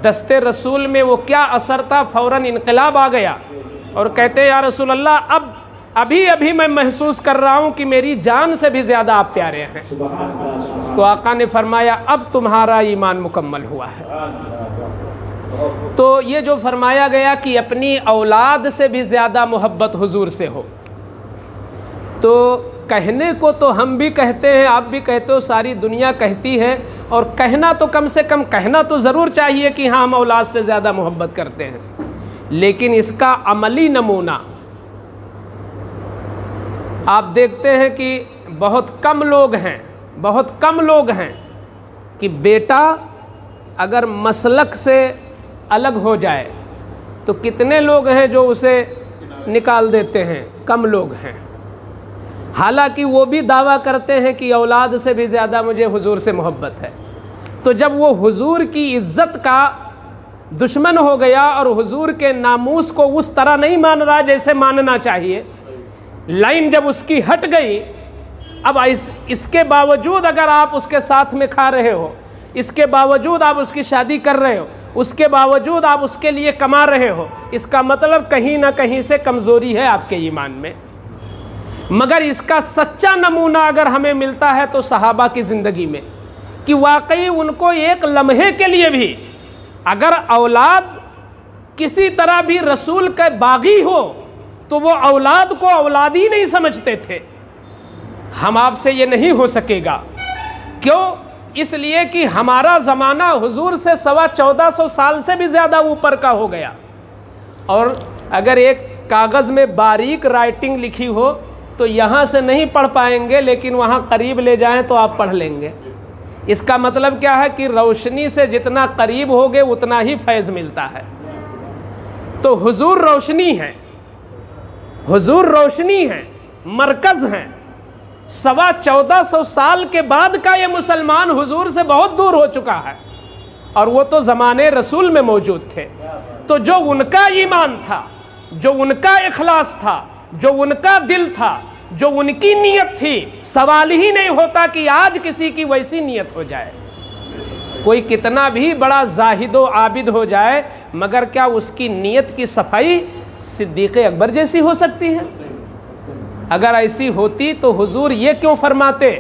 Speaker 4: दस्ते रसूल में वो क्या असर था, फ़ौरन इनकलाब आ गया और कहते हैं या रसूल अल्लाह, अब अभी मैं महसूस कर रहा हूँ कि मेरी जान से भी ज़्यादा आप प्यारे हैं। तो आका ने फरमाया अब तुम्हारा ईमान मुकम्मल हुआ है। तो ये जो फरमाया गया कि अपनी औलाद से भी ज़्यादा मोहब्बत हुजूर से हो, तो कहने को तो हम भी कहते हैं, आप भी कहते हो, सारी दुनिया कहती है, और कहना तो कम से कम कहना तो ज़रूर चाहिए कि हाँ हम औलाद से ज़्यादा मोहब्बत करते हैं। लेकिन इसका अमली नमूना आप देखते हैं कि बहुत कम लोग हैं कि बेटा अगर मसलक से अलग हो जाए तो कितने लोग हैं जो उसे निकाल देते हैं, कम लोग हैं। हालांकि वो भी दावा करते हैं कि औलाद से भी ज़्यादा मुझे हुजूर से मोहब्बत है। तो जब वो हुजूर की इज़्ज़त का दुश्मन हो गया और हुजूर के नामूस को उस तरह नहीं मान रहा जैसे मानना चाहिए, लाइन जब उसकी हट गई, अब इसके बावजूद अगर आप उसके साथ में खा रहे हो, इसके बावजूद आप उसकी शादी कर रहे हो, उसके बावजूद आप उसके लिए कमा रहे हो, इसका मतलब कहीं ना कहीं से कमज़ोरी है आपके ईमान में। मगर इसका सच्चा नमूना अगर हमें मिलता है तो सहाबा की ज़िंदगी में, कि वाकई उनको एक लम्हे के लिए भी अगर औलाद किसी तरह भी रसूल का बागी हो तो वो औलाद को औलाद ही नहीं समझते थे। हम आपसे ये नहीं हो सकेगा। क्यों? इसलिए कि हमारा ज़माना हुजूर से 1450 साल से भी ज़्यादा ऊपर का हो गया। और अगर एक कागज़ में बारीक राइटिंग लिखी हो तो यहाँ से नहीं पढ़ पाएंगे, लेकिन वहाँ करीब ले जाएं तो आप पढ़ लेंगे। इसका मतलब क्या है कि रोशनी से जितना करीब होगे उतना ही फैज़ मिलता है। तो हुजूर रोशनी है, हुजूर रोशनी है, मरकज़ हैं। 1450 साल के बाद का ये मुसलमान हुजूर से बहुत दूर हो चुका है, और वो तो ज़माने रसूल में मौजूद थे। तो जो उनका ईमान था, जो उनका इखलास था, जो उनका दिल था, जो उनकी नीयत थी, सवाल ही नहीं होता कि आज किसी की वैसी नीयत हो जाए। कोई कितना भी बड़ा जाहिदो आबिद हो जाए, मगर क्या उसकी नीयत की सफाई सिद्दीक़ अकबर जैसी हो सकती है? अगर ऐसी होती तो हुजूर ये क्यों फरमाते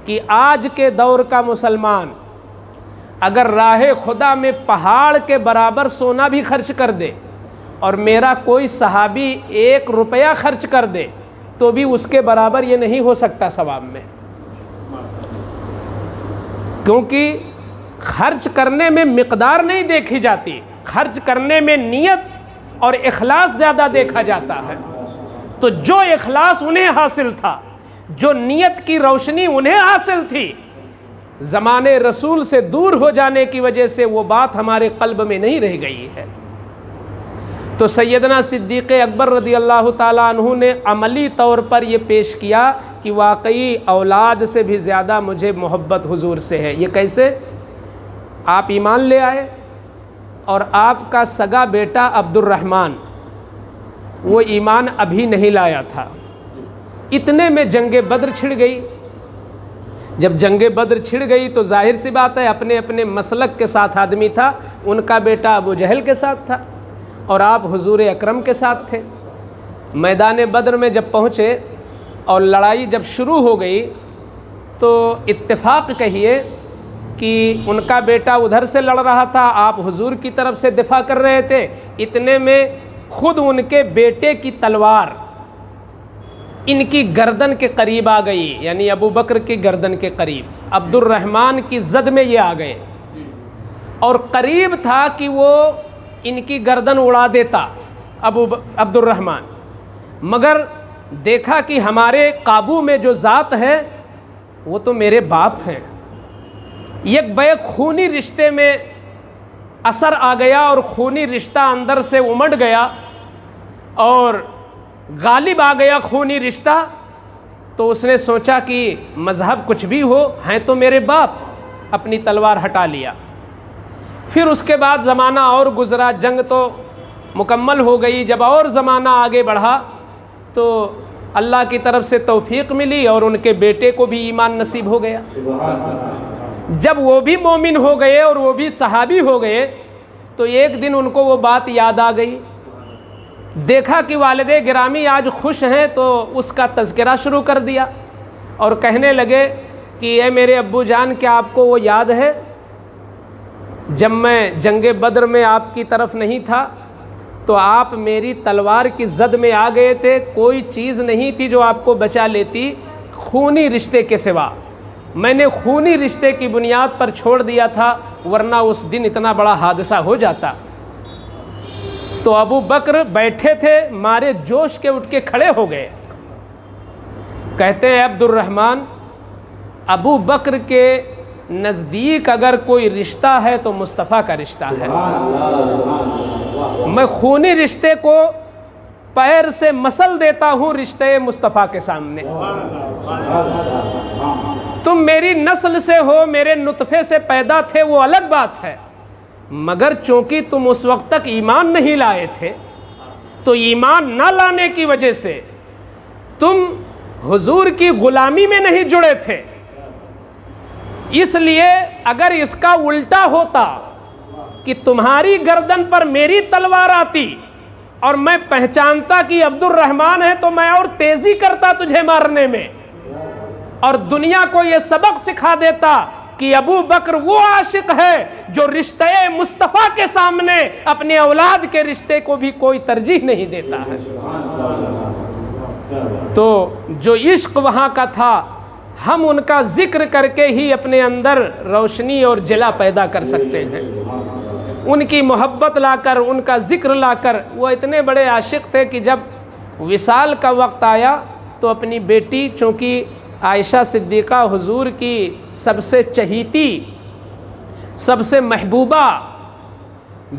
Speaker 4: कि आज के दौर का मुसलमान अगर राह खुदा में पहाड़ के बराबर सोना भी खर्च कर दे और मेरा कोई सहाबी 1 रुपया खर्च कर दे तो भी उसके बराबर ये नहीं हो सकता सवाब में। क्योंकि खर्च करने में मिकदार नहीं देखी जाती, खर्च करने में नीयत और इखलास ज़्यादा देखा जाता है। तो जो इखलास उन्हें हासिल था, जो नीयत की रोशनी उन्हें हासिल थी, ज़माने रसूल से दूर हो जाने की वजह से वो बात हमारे क़ल्ब में नहीं रह गई है। तो सैयदना सिद्दीक़ अकबर रज़ी अल्लाह ताला अन्हु ने अमली तौर पर ये पेश किया कि वाकई औलाद से भी ज़्यादा मुझे मोहब्बत हुजूर से है। ये कैसे? आप ईमान ले आए और आपका सगा बेटा अब्दुर्रहमान वो ईमान अभी नहीं लाया था, इतने में जंगे बद्र छिड़ गई। जब जंगे बद्र छिड़ गई तो जाहिर सी बात है अपने अपने मसलक के साथ आदमी था, उनका बेटा अबू जहल के साथ था और आप हुजूर अकरम के साथ थे। मैदान बद्र में जब पहुँचे और लड़ाई जब शुरू हो गई तो इत्तेफाक कहिए कि उनका बेटा उधर से लड़ रहा था, आप हुजूर की तरफ से दिफा कर रहे थे। इतने में खुद उनके बेटे की तलवार इनकी गर्दन के करीब आ गई, यानी अबू बकर की गर्दन के करीब, अब्दुर्रहमान की जद में ये आ गए और करीब था कि वो इनकी गर्दन उड़ा देता अब्दुर्रहमान। मगर देखा कि हमारे काबू में जो ज़ात है वो तो मेरे बाप हैं। एक बेक खूनी रिश्ते में असर आ गया और खूनी रिश्ता अंदर से उमड़ गया और गालिब आ गया खूनी रिश्ता। तो उसने सोचा कि मज़हब कुछ भी हो, हैं तो मेरे बाप, अपनी तलवार हटा लिया। फिर उसके बाद ज़माना और गुज़रा, जंग तो मुकम्मल हो गई। जब और ज़माना आगे बढ़ा तो अल्लाह की तरफ से तौफीक मिली और उनके बेटे को भी ईमान नसीब हो गया। जब वो भी मोमिन हो गए और वो भी सहाबी हो गए तो एक दिन उनको वो बात याद आ गई। देखा कि वालिदे गिरामी आज खुश हैं तो उसका तज़किरा शुरू कर दिया और कहने लगे कि ये मेरे अब्बू जान, क्या आपको वो याद है जब मैं जंगे बद्र में आपकी तरफ नहीं था तो आप मेरी तलवार की जद में आ गए थे, कोई चीज़ नहीं थी जो आपको बचा लेती खूनी रिश्ते के सिवा। मैंने खूनी रिश्ते की बुनियाद पर छोड़ दिया था, वरना उस दिन इतना बड़ा हादसा हो जाता। तो अबू बकर बैठे थे, मारे जोश के उठ के खड़े हो गए। कहते हैं अब्दुर्रहमान, अबू बकर के नज़दीक अगर कोई रिश्ता है तो मुस्तफ़ा का रिश्ता है। मैं खूनी रिश्ते को पैर से मसल देता हूँ रिश्ते मुस्तफ़ा के सामने। तुम मेरी नस्ल से हो, मेरे नुतफ़े से पैदा थे, वो अलग बात है, मगर चूंकि तुम उस वक्त तक ईमान नहीं लाए थे, तो ईमान ना लाने की वजह से तुम हुजूर की गुलामी में नहीं जुड़े थे। इसलिए अगर इसका उल्टा होता कि तुम्हारी गर्दन पर मेरी तलवार आती और मैं पहचानता कि अब्दुर्रहमान है, तो मैं और तेजी करता तुझे मारने में, और दुनिया को यह सबक सिखा देता कि अबू बकर वो आशिक है जो रिश्ते मुस्तफ़ा के सामने अपने औलाद के रिश्ते को भी कोई तरजीह नहीं देता है। तो जो इश्क वहाँ का था, हम उनका जिक्र करके ही अपने अंदर रोशनी और जला पैदा कर सकते हैं। उनकी मोहब्बत लाकर, उनका जिक्र लाकर, वो इतने बड़े आशिक थे कि जब विसाल का वक्त आया तो अपनी बेटी, चूँकि आयशा सिद्दीक़ा हुजूर की सबसे चहीती, सबसे महबूबा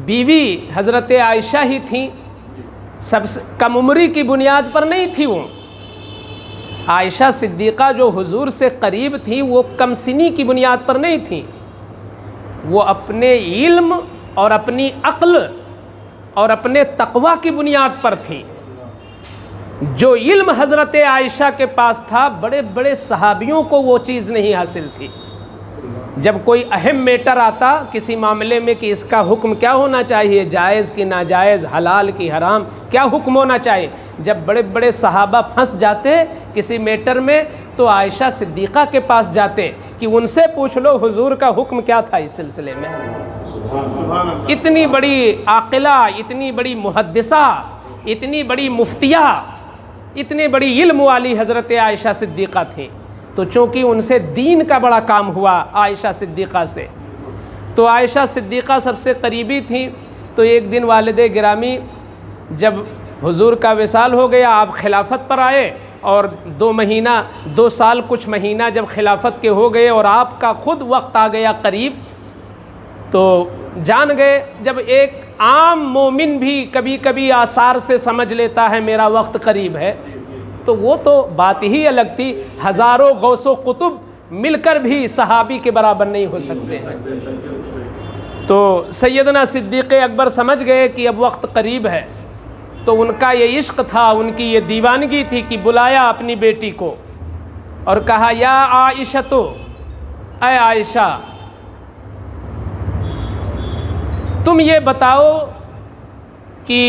Speaker 4: बीवी हज़रत आयशा ही थी, सबसे कम उम्री की बुनियाद पर नहीं थी। वो आयशा सिद्दीक़ा जो हुजूर से करीब थी, वो कम सिनी की बुनियाद पर नहीं थी, वो अपने इल्म और अपनी अक्ल और अपने तक़वा की बुनियाद पर थी। जो इल्म हज़रत आयशा के पास था, बड़े बड़े सहाबियों को वो चीज़ नहीं हासिल थी। जब कोई अहम मैटर आता किसी मामले में कि इसका हुक्म क्या होना चाहिए, जायज़ कि नाजायज़, हलाल कि हराम, क्या हुक्म होना चाहिए, जब बड़े बड़े सहाबा फंस जाते किसी मैटर में, तो आयशा सिद्दीक़ा के पास जाते कि उनसे पूछ लो हुजूर का हुक्म क्या था इस सिलसिले में। इतनी बड़ी आक़िला, इतनी बड़ी मुहद्दिसा, इतनी बड़ी मुफ्तिया, इतनी बड़ी इल्म वाली हज़रत आयशा सिद्दीक़ा थी। तो चूँकि उनसे दीन का बड़ा काम हुआ आयशा सिद्दीक़ा से, तो आयशा सिद्दीक़ा सबसे करीबी थी। तो एक दिन वालिद गिरामी जब हुजूर का विसाल हो गया, आप खिलाफत पर आए, और 2 साल कुछ महीना जब खिलाफत के हो गए और आपका ख़ुद वक्त आ गया करीब, तो जान गए, जब एक आम मोमिन भी कभी कभी आसार से समझ लेता है मेरा वक्त करीब है, तो वो तो बात ही अलग थी। हज़ारों गौसो कुतुब मिलकर भी सहाबी के बराबर नहीं हो सकते हैं। तो सैयदना सिद्दीक़ अकबर समझ गए कि अब वक्त करीब है। तो उनका ये इश्क था, उनकी ये दीवानगी थी कि बुलाया अपनी बेटी को और कहा, या आयशा, तो ऐ आयशा, तुम ये बताओ कि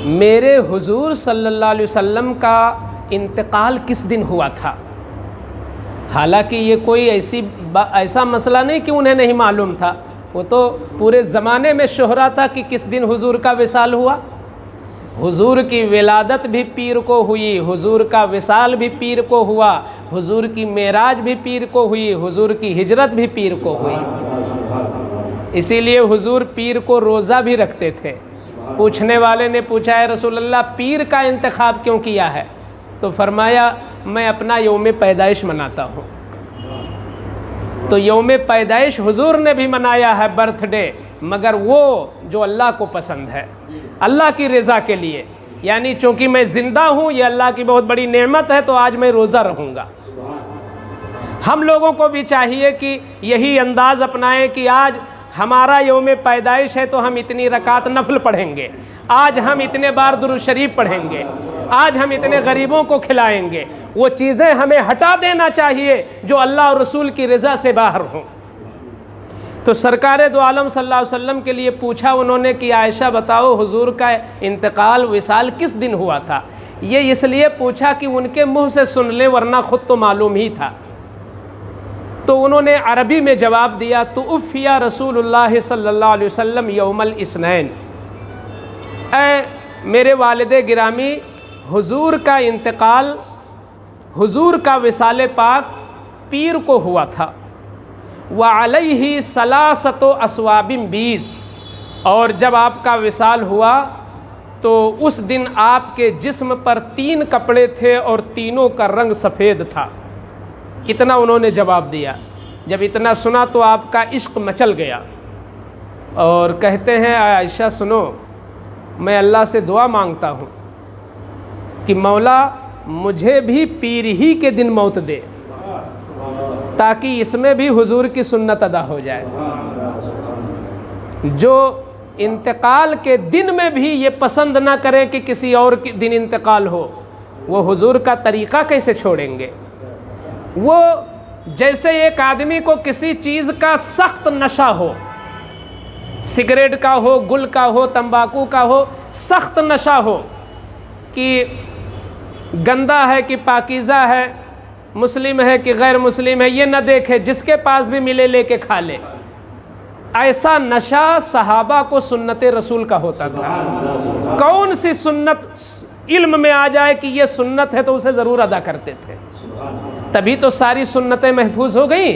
Speaker 4: मेरे हुजूर सल्लल्लाहु अलैहि वसल्लम का इंतकाल किस दिन हुआ था। हालांकि ये कोई ऐसा मसला नहीं कि उन्हें नहीं मालूम था, वो तो पूरे ज़माने में शोहरा था कि किस दिन हुजूर का विसाल हुआ। हुजूर की विलादत भी पीर को हुई, हुजूर का विसाल भी पीर को हुआ, हुजूर की मेराज भी पीर को हुई, हुजूर की हिजरत भी पीर को हुई। इसीलिए हुजूर पीर को रोज़ा भी रखते थे। पूछने वाले ने पूछा, है रसूल अल्लाह, पीर का इंतखाब क्यों किया है? तो फरमाया, मैं अपना यौम पैदाइश मनाता हूँ। तो यौम पैदाइश हुजूर ने भी मनाया है, बर्थडे, मगर वो जो अल्लाह को पसंद है, अल्लाह की रज़ा के लिए। यानी चूँकि मैं ज़िंदा हूँ, ये अल्लाह की बहुत बड़ी नेमत है, तो आज मैं रोज़ा रहूँगा। हम लोगों को भी चाहिए कि यही अंदाज़ अपनाएं कि आज हमारा यौम पैदाइश है तो हम इतनी रकात नफल पढ़ेंगे, आज हम इतने बार दुरूद शरीफ पढ़ेंगे, आज हम इतने गरीबों को खिलाएंगे। वो चीज़ें हमें हटा देना चाहिए जो अल्लाह और रसूल की रज़ा से बाहर हों। तो सरकार दो आलम सल्लल्लाहु अलैहि वसल्लम के लिए पूछा उन्होंने कि आयशा बताओ हुजूर का इंतकाल विसाल किस दिन हुआ था। ये इसलिए पूछा कि उनके मुँह से सुन लें, वरना ख़ुद तो मालूम ही था। तो उन्होंने अरबी में जवाब दिया, तो उफ़िया रसूलुल्लाह सल्लल्लाहु अलैहि वसल्लम यौमल इस्नैन। ऐ मेरे वालिद गिरामी, हुजूर का इंतकाल, हुजूर का विसाल पाक पीर को हुआ था। व अलैहि सलासतो अस्वाबिम 20, और जब आपका विसाल हुआ तो उस दिन आपके जिस्म पर 3 कपड़े थे और तीनों का रंग सफ़ेद था। इतना उन्होंने जवाब दिया। जब इतना सुना तो आपका इश्क मचल गया और कहते हैं आयशा सुनो, मैं अल्लाह से दुआ मांगता हूँ कि मौला मुझे भी पीर ही के दिन मौत दे, ताकि इसमें भी हुजूर की सुन्नत अदा हो जाए। जो इंतकाल के दिन में भी ये पसंद ना करें कि किसी और के दिन इंतकाल हो, वो हुजूर का तरीक़ा कैसे छोड़ेंगे। वो जैसे एक आदमी को किसी चीज़ का सख्त नशा हो, सिगरेट का हो, गुल का हो, तंबाकू का हो, सख्त नशा हो कि गंदा है कि पाकीज़ा है, मुस्लिम है कि गैर मुस्लिम है, ये न देखे, जिसके पास भी मिले लेके खा ले। ऐसा नशा सहाबा को सुन्नत रसूल का होता था। कौन सी सुन्नत इल्म में आ जाए कि ये सुन्नत है तो उसे ज़रूर अदा करते थे। तभी तो सारी सुन्नतें महफूज हो गई,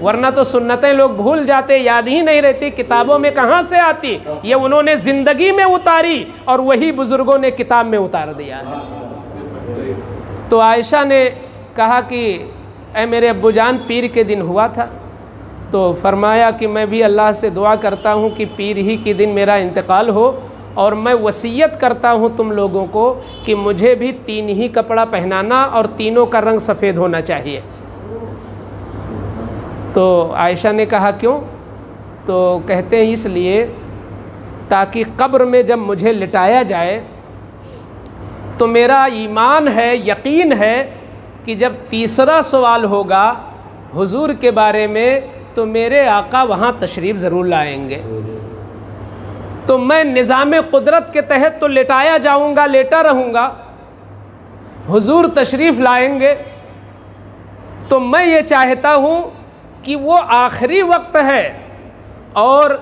Speaker 4: वरना तो सुन्नतें लोग भूल जाते, याद ही नहीं रहती, किताबों में कहाँ से आती। ये उन्होंने ज़िंदगी में उतारी और वही बुज़ुर्गों ने किताब में उतार दिया है। तो आयशा ने कहा कि ऐ मेरे अब्बूजान, पीर के दिन हुआ था, तो फरमाया कि मैं भी अल्लाह से दुआ करता हूँ कि पीर ही के दिन मेरा इंतकाल हो, और मैं वसीयत करता हूँ तुम लोगों को कि मुझे भी 3 ही कपड़ा पहनाना और तीनों का रंग सफ़ेद होना चाहिए। तो आयशा ने कहा क्यों? तो कहते हैं इसलिए ताकि कब्र में जब मुझे लिटाया जाए तो मेरा ईमान है, यकीन है कि जब तीसरा सवाल होगा हुजूर के बारे में तो मेरे आका वहाँ तशरीफ़ ज़रूर लाएंगे। तो मैं निज़ाम कुदरत के तहत तो लेटाया जाऊँगा, लेटा रहूँगा, हुजूर तशरीफ़ लाएंगे। तो मैं ये चाहता हूँ कि वो आखिरी वक्त है और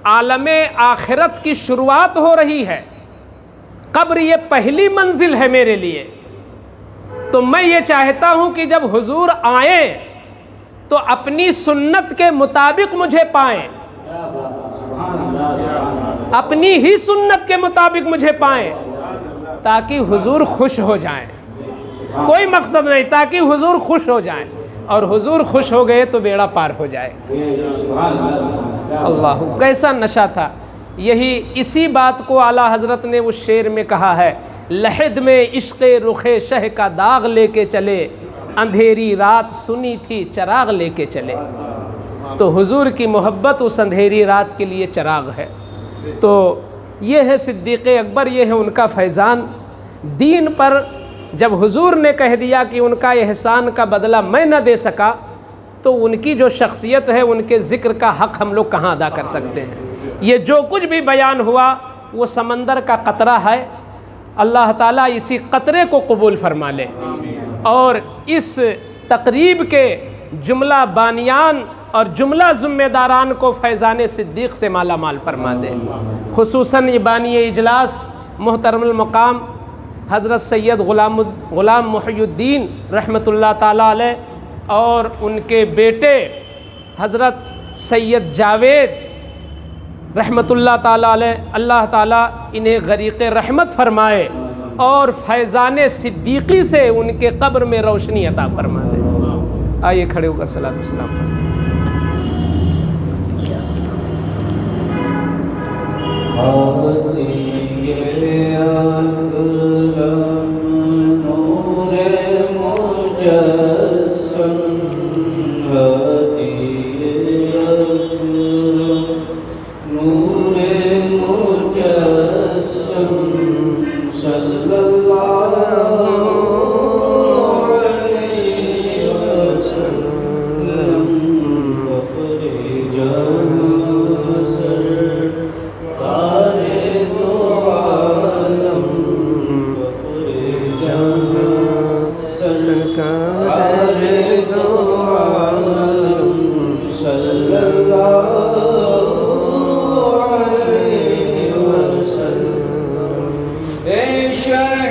Speaker 4: आलमे आखिरत की शुरुआत हो रही है, कब्र ये पहली मंजिल है मेरे लिए। तो मैं ये चाहता हूँ कि जब हुजूर आए तो अपनी सुन्नत के मुताबिक मुझे पाएं, अपनी ही सुन्नत के मुताबिक मुझे पाएं, ताकि हुजूर खुश हो जाएं। कोई मकसद नहीं, ताकि हुजूर खुश हो जाएं, और हुजूर खुश हो गए तो बेड़ा पार हो जाए। अल्लाह, कैसा नशा था। यही इसी बात को आला हज़रत ने उस शेर में कहा है, लहद में इश्क़े रुखे शह का दाग लेके चले, अंधेरी रात सुनी थी चराग लेके चले। तो हुजूर की मोहब्बत उस अंधेरी रात के लिए चराग है। तो ये है सिद्दीक़ अकबर, ये है उनका फैज़ान। दीन पर जब हुजूर ने कह दिया कि उनका एहसान का बदला मैं न दे सका, तो उनकी जो शख्सियत है, उनके ज़िक्र का हक़ हम लोग कहाँ अदा कर सकते हैं। ये जो कुछ भी बयान हुआ वो समंदर का कतरा है। अल्लाह ताला इसी कतरे को कबूल फरमा ले और इस तकरीब के जुमला बानियान और जुमला ज़िम्मेदारान को फैज़ान सिद्दीक़ से माला माल फरमा दे। खुसूसन ये बानी इजलास मोहतरमुल मकाम हज़रत सैयद ग़ुलाम मुहियुद्दीन रहमतुल्लाह ताला अलैह और उनके बेटे हज़रत सैयद जावेद रहमतुल्लाह ताला अलैह, अल्लाह ताला इन्हें गरीक़ रहमत फरमाए और फैज़ान सिद्दीक़ी से उनके कब्र में रोशनी अता फरमा दे। आइए खड़े होकर सलात व सलाम।
Speaker 1: Shall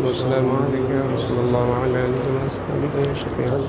Speaker 4: वस्सलामु अलैका या रसूलल्लाह व अला आलिहि व अस्हाबिहि शफीअल।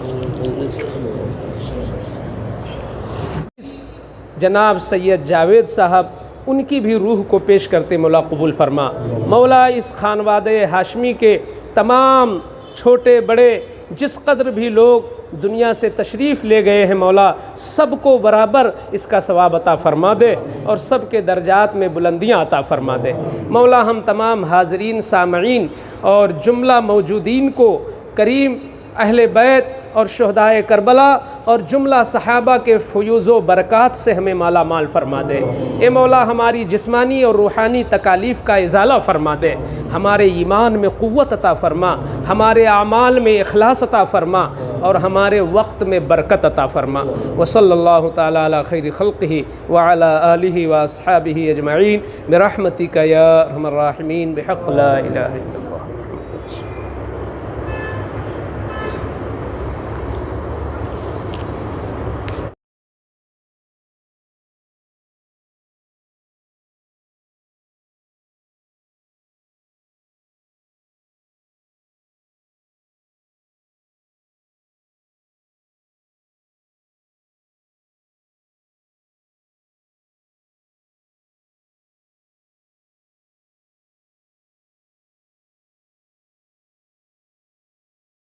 Speaker 4: जनाब सैयद जावेद साहब, उनकी भी रूह को पेश करते मौला कबूल फरमा। मौला इस खानवादे हाशमी के तमाम छोटे बड़े जिस कदर भी लोग दुनिया से तशरीफ़ ले गए हैं मौला, सबको बराबर इसका सवाब अता फ़रमा दे और सब के दर्जात में बुलंदियाँ अता फ़रमा दे। मौला हम तमाम हाज़रीन सामईन और जुमला मौजूदीन को करीम अहले बैत और शुहदाए करबला और जुमला सहाबा के फ़यूज़ व बरक़ात से हमें माला माल फ़रमा दे। ए मौला हमारी जिस्मानी और रूहानी तकालीफ़ का इज़ाला फ़रमा दे, हमारे ईमान में क़ुव्वत अता फ़रमा, हमारे आमाल में इखलास अता फ़रमा और हमारे वक्त में बरकत अता फ़रमा। व सल्लल्लाहु तआला अला खैरि खल्क़िही व अला आलिहि व अस्हाबिही अजमईन बिरहमतिका या अरहमर राहिमीन बिहक़्क़ि ला इलाहा इल्लल्लाह।